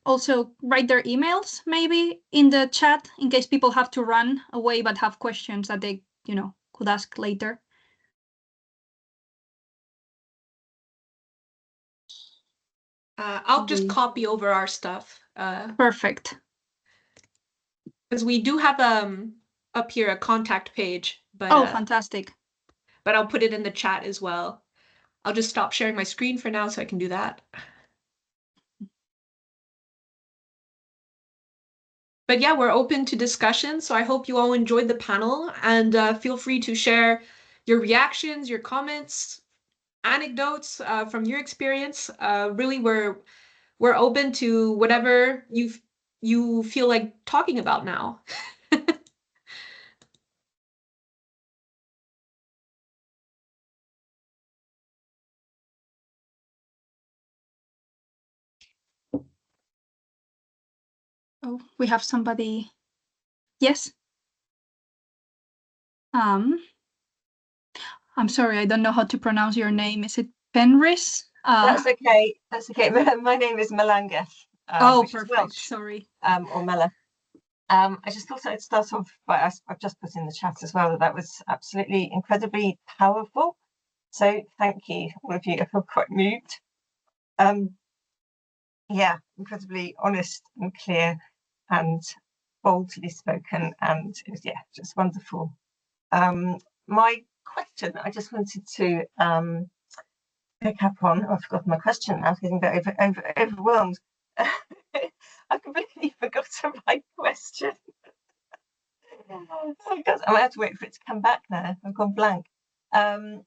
also write their emails maybe in the chat in case people have to run away but have questions that they could ask later. I'll just copy over our stuff. Perfect. Because we do have up here a contact page, but Fantastic. But I'll put it in the chat as well. I'll just stop sharing my screen for now so I can do that. But yeah, we're open to discussion, so I hope you all enjoyed the panel, and feel free to share your reactions, your comments, anecdotes from your experience. Really, we're open to whatever you feel like talking about now. Oh, we have somebody. Yes. I'm sorry, I don't know how to pronounce your name. Is it Penris? That's okay. That's okay. My name is Melanges. Perfect. Welsh, sorry. Or Mela. I just thought I'd start off by, I've just put in the chat as well, that was absolutely incredibly powerful. So thank you, all of you. I feel quite moved. Yeah, incredibly honest and clear and boldly spoken, and it was, yeah, just wonderful. My question, I just wanted to pick up on, I've forgotten my question now, getting a bit overwhelmed. I completely forgotten my question. Oh God, I might have to wait for it to come back now. I've gone blank. I know,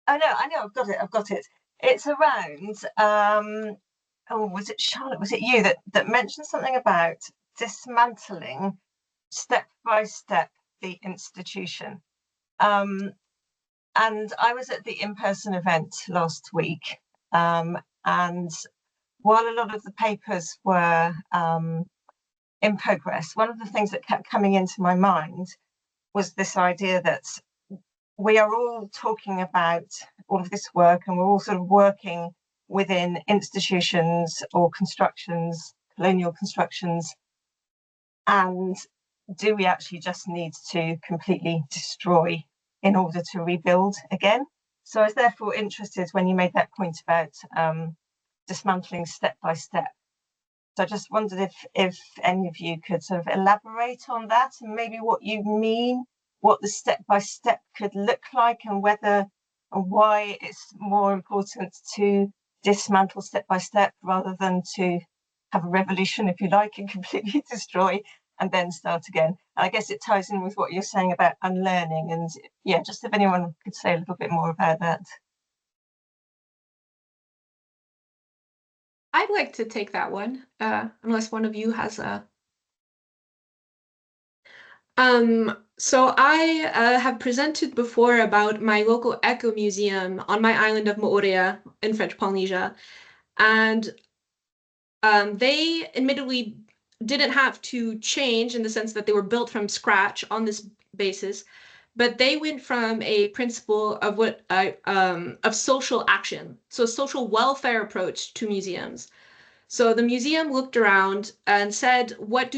I've got it. It's around, was it Charlotte? Was it you that mentioned something about dismantling step by step the institution? And I was at the in-person event last week, and while a lot of the papers were in progress, one of the things that kept coming into my mind was this idea that we are all talking about all of this work, and we're all sort of working within institutions or constructions, colonial constructions, and do we actually just need to completely destroy in order to rebuild again? So I was therefore interested when you made that point about dismantling step by step. So I just wondered if any of you could sort of elaborate on that and maybe what you mean, what the step by step could look like, and whether and why it's more important to dismantle step by step rather than to have a revolution, if you like, and completely destroy and then start again. And I guess it ties in with what you're saying about unlearning. And yeah, just if anyone could say a little bit more about that. I'd like to take that one, unless one of you has a. So I have presented before about my local eco museum on my island of Moorea in French Polynesia, and they admittedly didn't have to change in the sense that they were built from scratch on this basis, but they went from a principle of of social action, so social welfare approach to museums. So the museum looked around and said, what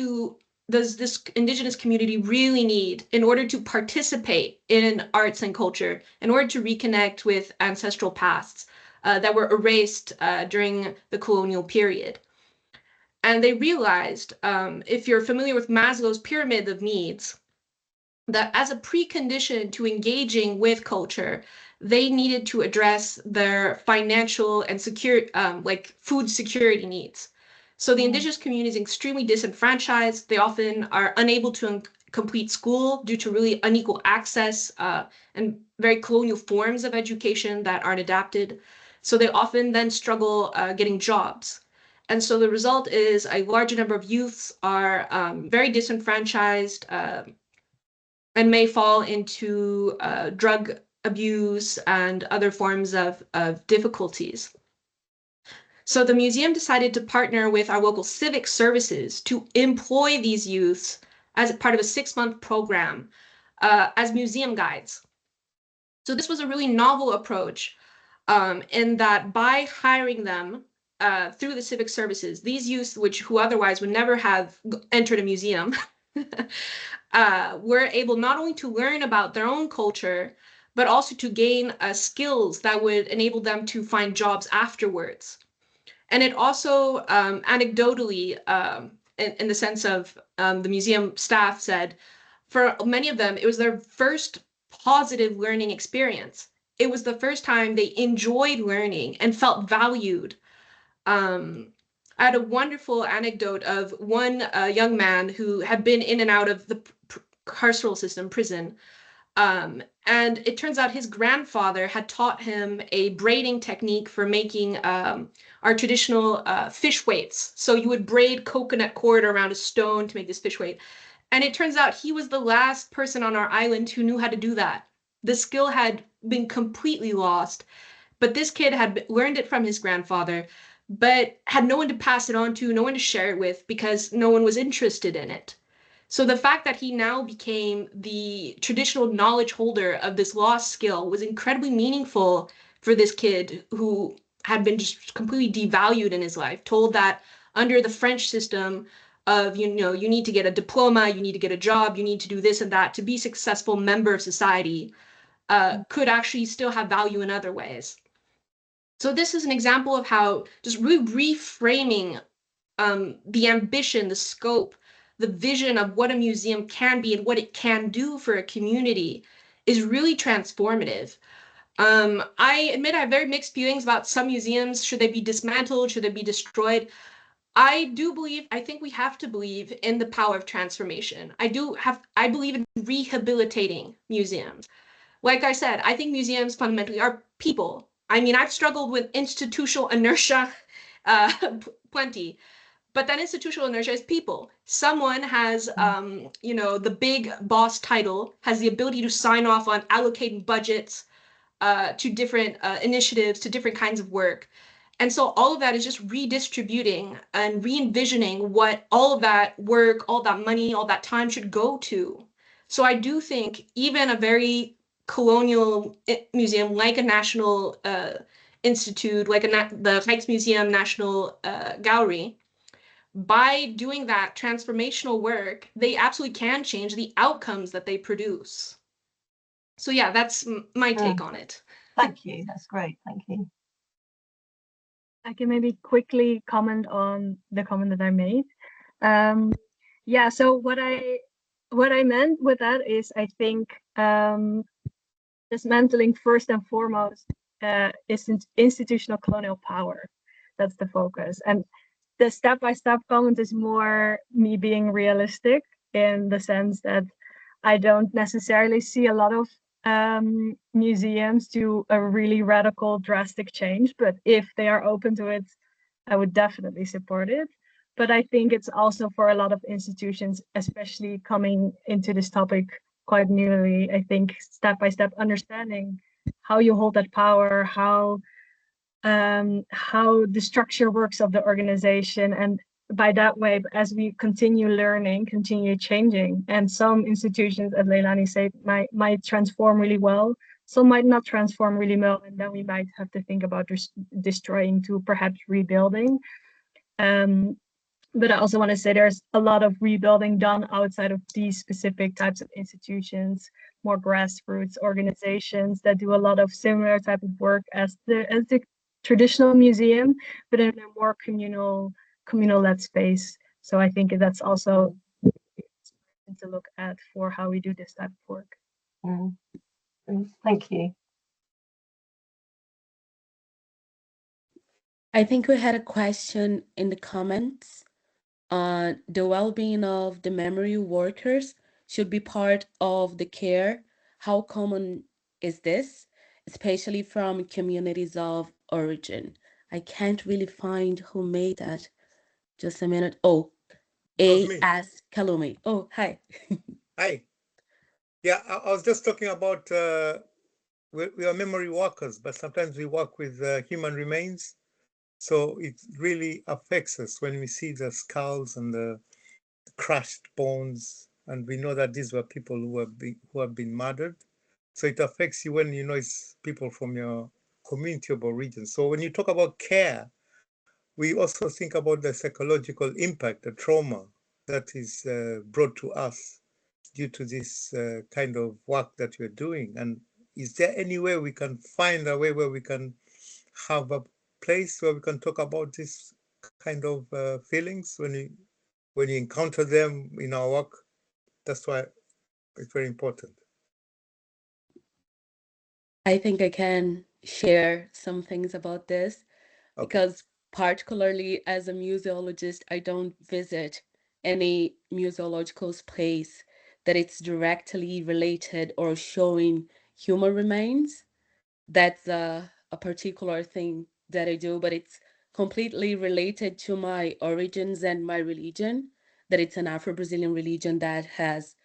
does this indigenous community really need in order to participate in arts and culture, in order to reconnect with ancestral pasts that were erased during the colonial period? And they realized, if you're familiar with Maslow's pyramid of needs, that as a precondition to engaging with culture, they needed to address their financial and like food security needs. So the indigenous community is extremely disenfranchised. They often are unable to complete school due to really unequal access and very colonial forms of education that aren't adapted. So they often then struggle getting jobs. And so the result is a large number of youths are very disenfranchised and may fall into drug abuse and other forms of difficulties. So the museum decided to partner with our local civic services to employ these youths as part of a 6-month program as museum guides. So this was a really novel approach in that by hiring them through the civic services, these youths, who otherwise would never have entered a museum, were able not only to learn about their own culture, but also to gain skills that would enable them to find jobs afterwards. And it also, anecdotally, in the sense of the museum staff said, for many of them, it was their first positive learning experience. It was the first time they enjoyed learning and felt valued. I had a wonderful anecdote of one young man who had been in and out of the carceral system, prison. And it turns out his grandfather had taught him a braiding technique for making our traditional fish weights. So you would braid coconut cord around a stone to make this fish weight. And it turns out he was the last person on our island who knew how to do that. The skill had been completely lost, but this kid had learned it from his grandfather, but had no one to pass it on to, no one to share it with, because no one was interested in it. So the fact that he now became the traditional knowledge holder of this lost skill was incredibly meaningful for this kid who had been just completely devalued in his life, told that under the French system of, you need to get a diploma, you need to get a job, you need to do this and that to be a successful member of society, could actually still have value in other ways. So this is an example of how just really reframing the ambition, the scope, the vision of what a museum can be and what it can do for a community is really transformative. I admit I have very mixed feelings about some museums. Should they be dismantled? Should they be destroyed? I think we have to believe in the power of transformation. I believe in rehabilitating museums. Like I said, I think museums fundamentally are people. I mean, I've struggled with institutional inertia plenty. But that institutional inertia is people. Someone has, the big boss title, has the ability to sign off on allocating budgets, to different initiatives, to different kinds of work. And so all of that is just redistributing and re-envisioning what all of that work, all that money, all that time should go to. So I do think even a very colonial museum like a national institute, like the Rijksmuseum National Gallery, by doing that transformational work, they absolutely can change the outcomes that they produce. So yeah, that's my take on it. Thank you. That's great. Thank you. I can maybe quickly comment on the comment that I made. Yeah, so what I meant with that is I think dismantling first and foremost is institutional colonial power. That's the focus. And the step-by-step comment is more me being realistic in the sense that I don't necessarily see a lot of museums do a really radical, drastic change, but if they are open to it, I would definitely support it. But I think it's also for a lot of institutions, especially coming into this topic quite newly, I think step-by-step understanding how you hold that power, how the structure works of the organization, and by that way, as we continue learning, continue changing, and some institutions, as Leilani said, might transform really well, some might not transform really well, and then we might have to think about destroying to perhaps rebuilding. But I also want to say there's a lot of rebuilding done outside of these specific types of institutions, more grassroots organizations that do a lot of similar type of work as the traditional museum, but in a more communal-led space. So I think that's also to look at for how we do this type of work. Thank you. I think we had a question in the comments. The well-being of the memory workers should be part of the care. How common is this, especially from communities of origin? I can't really find who made that. Just a minute. Oh, A.S. Kalumi. Oh, hi. Hi. Yeah, I was just talking about we are memory workers, but sometimes we work with human remains. So it really affects us when we see the skulls and the crushed bones, and we know that these were people who have been murdered. So it affects you when you know it's people from your community of origin. So when you talk about care, we also think about the psychological impact, the trauma that is brought to us due to this kind of work that you're doing. And is there any way we can find a way where we can have a place where we can talk about this kind of feelings when you encounter them in our work? That's why it's very important. I think I can share some things about this, Okay. because particularly as a museologist, I don't visit any museological space that it's directly related or showing human remains. That's a particular thing that I do, but it's completely related to my origins and my religion, that it's an Afro-Brazilian religion that has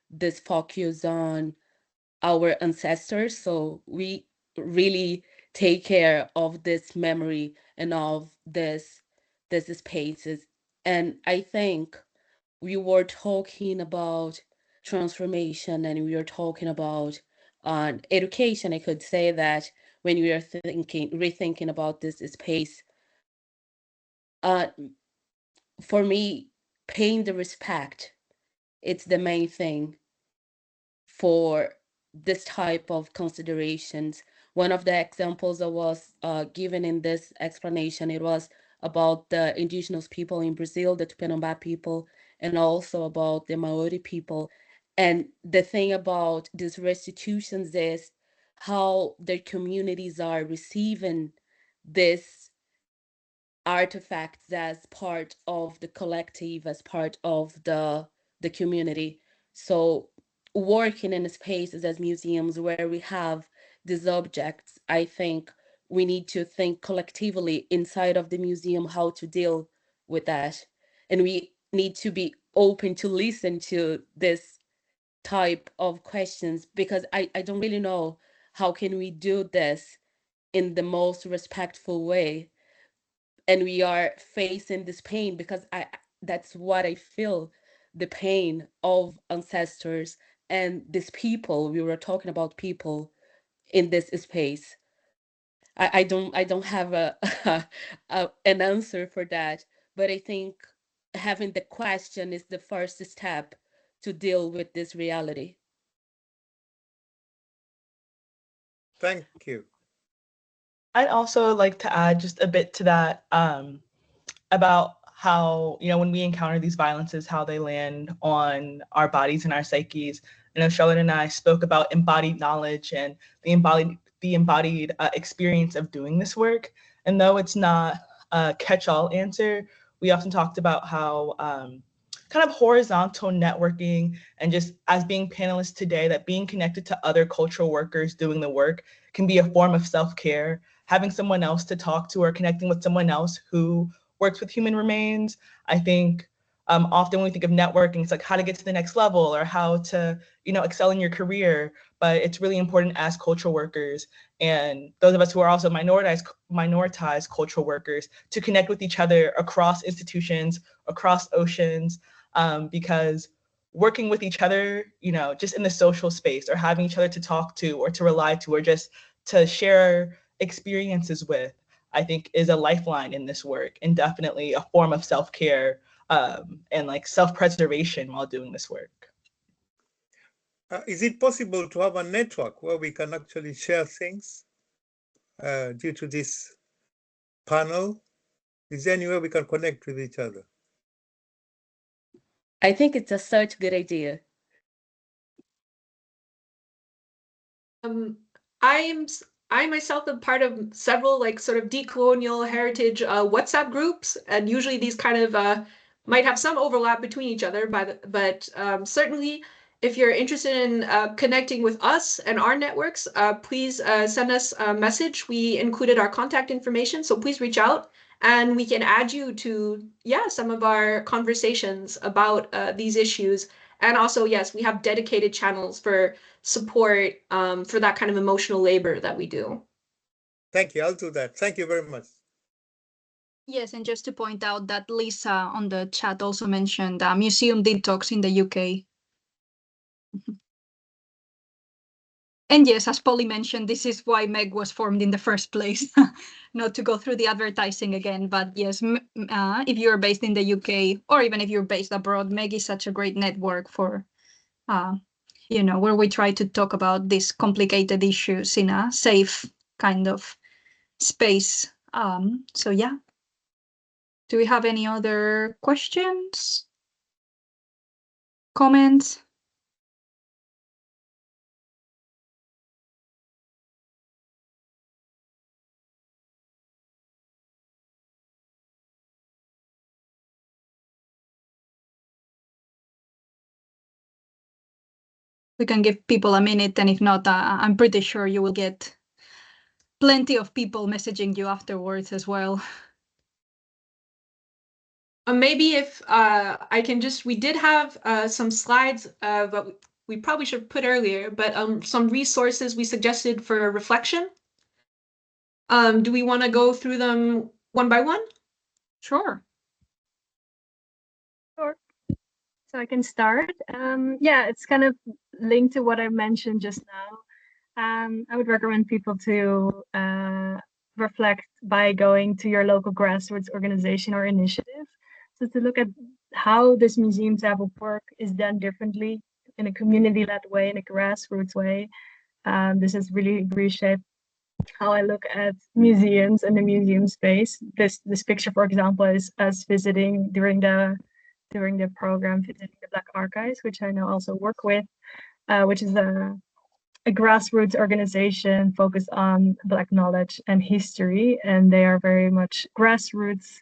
this focus on our ancestors. So we really take care of this memory and of this spaces. And I think we were talking about transformation and we were talking about education. I could say that when we are rethinking about this space, for me, paying the respect, it's the main thing for this type of considerations. One of the examples that was given in this explanation, it was about the indigenous people in Brazil, the Tupinambá people, and also about the Maori people. And the thing about these restitutions is how their communities are receiving this artifacts as part of the collective, as part of the community. So working in spaces as museums where we have these objects, I think we need to think collectively inside of the museum how to deal with that. And we need to be open to listen to this type of questions, because I don't really know how can we do this in the most respectful way? And we are facing this pain because that's what I feel, the pain of ancestors and these people. We were talking about people in this space. I don't have an answer for that, but I think having the question is the first step to deal with this reality. Thank you. I'd also like to add just a bit to that about how, when we encounter these violences, how they land on our bodies and our psyches. I know Charlotte and I spoke about embodied knowledge and the embodied experience of doing this work. And though it's not a catch-all answer, we often talked about how kind of horizontal networking and just as being panelists today, that being connected to other cultural workers doing the work can be a form of self-care. Having someone else to talk to or connecting with someone else who works with human remains. I think often when we think of networking, it's like how to get to the next level or how to, excel in your career. But it's really important as cultural workers and those of us who are also minoritized cultural workers to connect with each other across institutions, across oceans, because working with each other, just in the social space or having each other to talk to or to rely to or just to share experiences with, I think is a lifeline in this work and definitely a form of self-care and like self-preservation while doing this work. Is it possible to have a network where we can actually share things due to this panel? Is there any way we can connect with each other? I think it's such a good idea. I myself am part of several sort of decolonial heritage WhatsApp groups, and usually these kind of might have some overlap between each other, but certainly if you're interested in connecting with us and our networks, please send us a message. We included our contact information, so please reach out and we can add you to, some of our conversations about these issues. And also, yes, we have dedicated channels for support for that kind of emotional labor that we do. Thank you. I'll do that. Thank you very much. Yes, and just to point out that Lisa on the chat also mentioned Museum Detox in the UK. And yes, as Polly mentioned, this is why Meg was formed in the first place, not to go through the advertising again. But yes, if you're based in the UK or even if you're based abroad, Meg is such a great network for, where we try to talk about these complicated issues in a safe kind of space. So yeah. Do we have any other questions? Comments? We can give people a minute, and if not, I'm pretty sure you will get plenty of people messaging you afterwards as well. Maybe if I can just, we did have some slides, but we probably should put earlier, but some resources we suggested for reflection. Do we want to go through them one by one? Sure. Sure. So I can start. Yeah, it's kind of linked to what I mentioned just now. I would recommend people to reflect by going to your local grassroots organization or initiative. So to look at how this museum type of work is done differently in a community-led way, in a grassroots way. This has really reshaped how I look at museums and the museum space. This picture, for example, is us visiting during the program, visiting the Black Archives, which I now also work with, which is a grassroots organization focused on Black knowledge and history, and they are very much grassroots.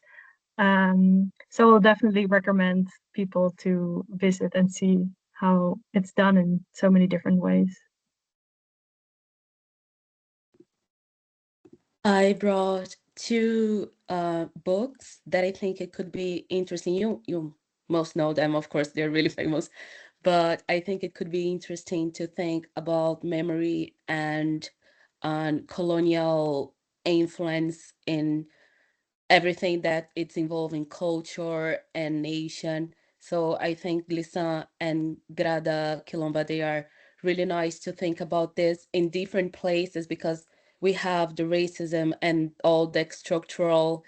So I'll definitely recommend people to visit and see how it's done in so many different ways. I brought two books that I think it could be interesting. You most know them, of course, they're really famous, but I think it could be interesting to think about memory and on colonial influence in everything that it's involving culture and nation. So I think Glissant and Grada Quilomba, they are really nice to think about this in different places, because we have the racism and all the structural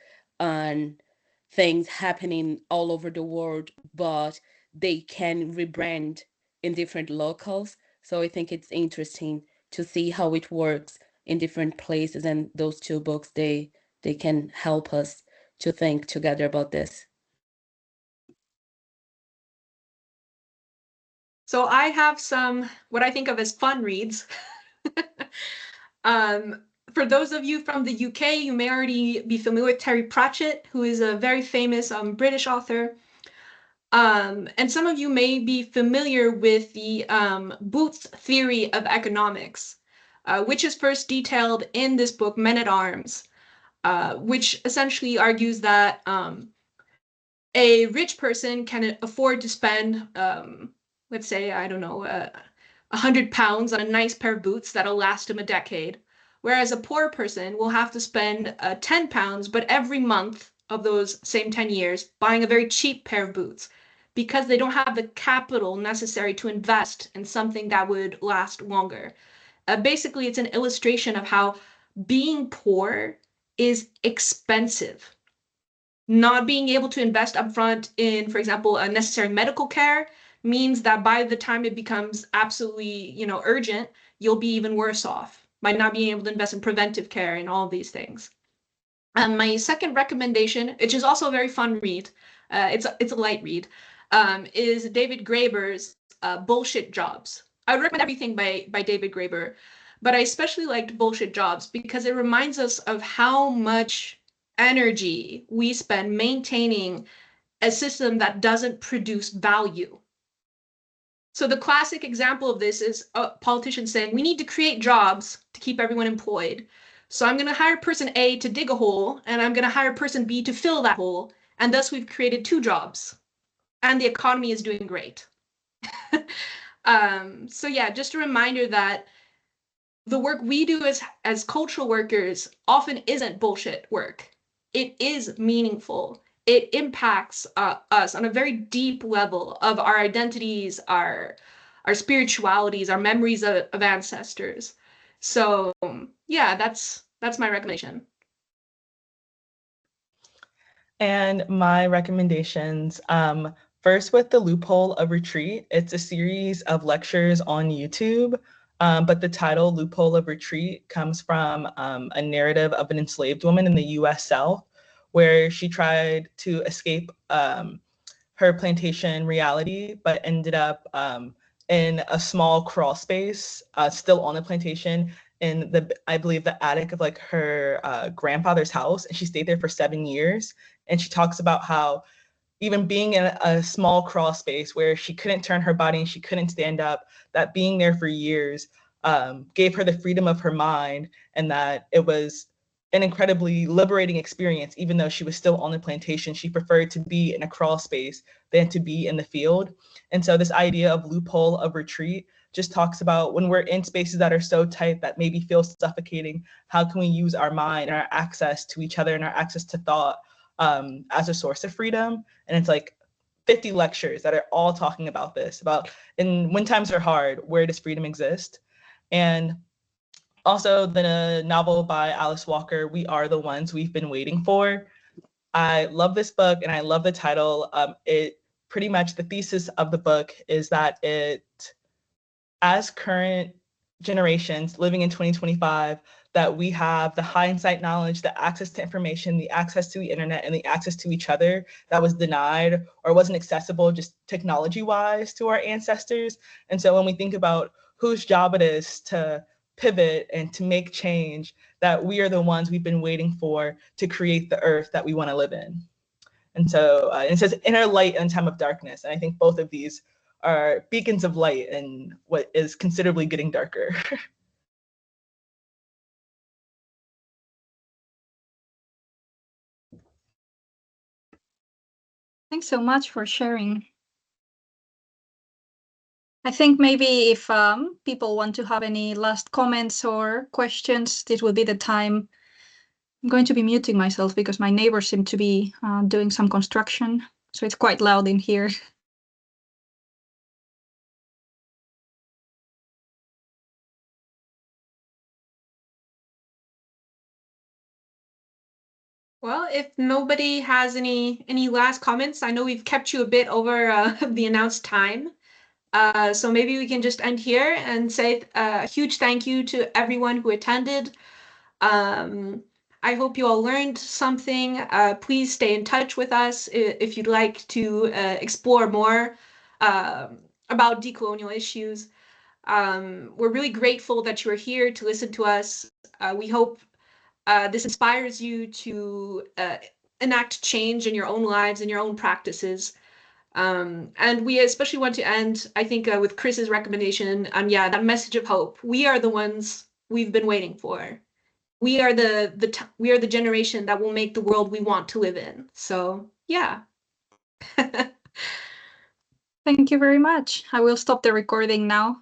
things happening all over the world, but they can rebrand in different locales. So I think it's interesting to see how it works in different places, and those two books, they can help us to think together about this. So I have some, what I think of as fun reads. For those of you from the UK, you may already be familiar with Terry Pratchett, who is a very famous British author. And some of you may be familiar with the Booth's theory of economics, which is first detailed in this book, Men at Arms, which essentially argues that a rich person can afford to spend, let's say, I don't know, £100 on a nice pair of boots that'll last him a decade. Whereas a poor person will have to spend £10, but every month of those same 10 years buying a very cheap pair of boots, because they don't have the capital necessary to invest in something that would last longer. Basically, it's an illustration of how being poor is expensive. Not being able to invest upfront in, for example, a necessary medical care means that by the time it becomes absolutely, urgent, you'll be even worse off by not being able to invest in preventive care and all of these things. My second recommendation, which is also a very fun read, it's a light read, is David Graeber's Bullshit Jobs. I would recommend everything by David Graeber, but I especially liked Bullshit Jobs because it reminds us of how much energy we spend maintaining a system that doesn't produce value. So the classic example of this is a politician saying, we need to create jobs to keep everyone employed. So I'm going to hire person A to dig a hole, and I'm going to hire person B to fill that hole. And thus we've created 2 jobs. And the economy is doing great. So yeah, just a reminder that the work we do as cultural workers often isn't bullshit work. It is meaningful. It impacts us on a very deep level of our identities, our spiritualities, our memories of ancestors. So yeah, that's my recommendation. And my recommendations, first with The Loophole of Retreat. It's a series of lectures on YouTube, but the title Loophole of Retreat comes from a narrative of an enslaved woman in the US South, where she tried to escape her plantation reality, but ended up in a small crawl space, still on the plantation, in I believe the attic of like her grandfather's house, and she stayed there for 7 years. And she talks about how even being in a small crawl space where she couldn't turn her body and she couldn't stand up, that being there for years gave her the freedom of her mind, and that it was an incredibly liberating experience. Even though she was still on the plantation, she preferred to be in a crawl space than to be in the field. And so this idea of loophole of retreat just talks about when we're in spaces that are so tight that maybe feel suffocating, how can we use our mind and our access to each other and our access to thought as a source of freedom. And it's like 50 lectures that are all talking about this, about in when times are hard, where does freedom exist? And also the novel by Alice Walker, We Are the Ones We've Been Waiting For. I love this book and I love the title. It pretty much, the thesis of the book is that it, as current generations living in 2025, that we have the hindsight knowledge, the access to information, the access to the internet, and the access to each other that was denied or wasn't accessible just technology-wise to our ancestors. And so when we think about whose job it is to pivot and to make change, that we are the ones we've been waiting for to create the earth that we want to live in. And so it says inner light in a time of darkness. And I think both of these are beacons of light in what is considerably getting darker. Thanks so much for sharing. I think maybe if people want to have any last comments or questions, this will be the time. I'm going to be muting myself because my neighbors seem to be doing some construction, so it's quite loud in here. Well, if nobody has any last comments, I know we've kept you a bit over the announced time. So maybe we can just end here and say a huge thank you to everyone who attended. I hope you all learned something. Please stay in touch with us if you'd like to explore more about decolonial issues. We're really grateful that you are here to listen to us. We hope this inspires you to enact change in your own lives and your own practices. And we especially want to end, I think, with Chris's recommendation on, that message of hope. We are the ones we've been waiting for. We are we are the generation that will make the world we want to live in. So, yeah. Thank you very much. I will stop the recording now.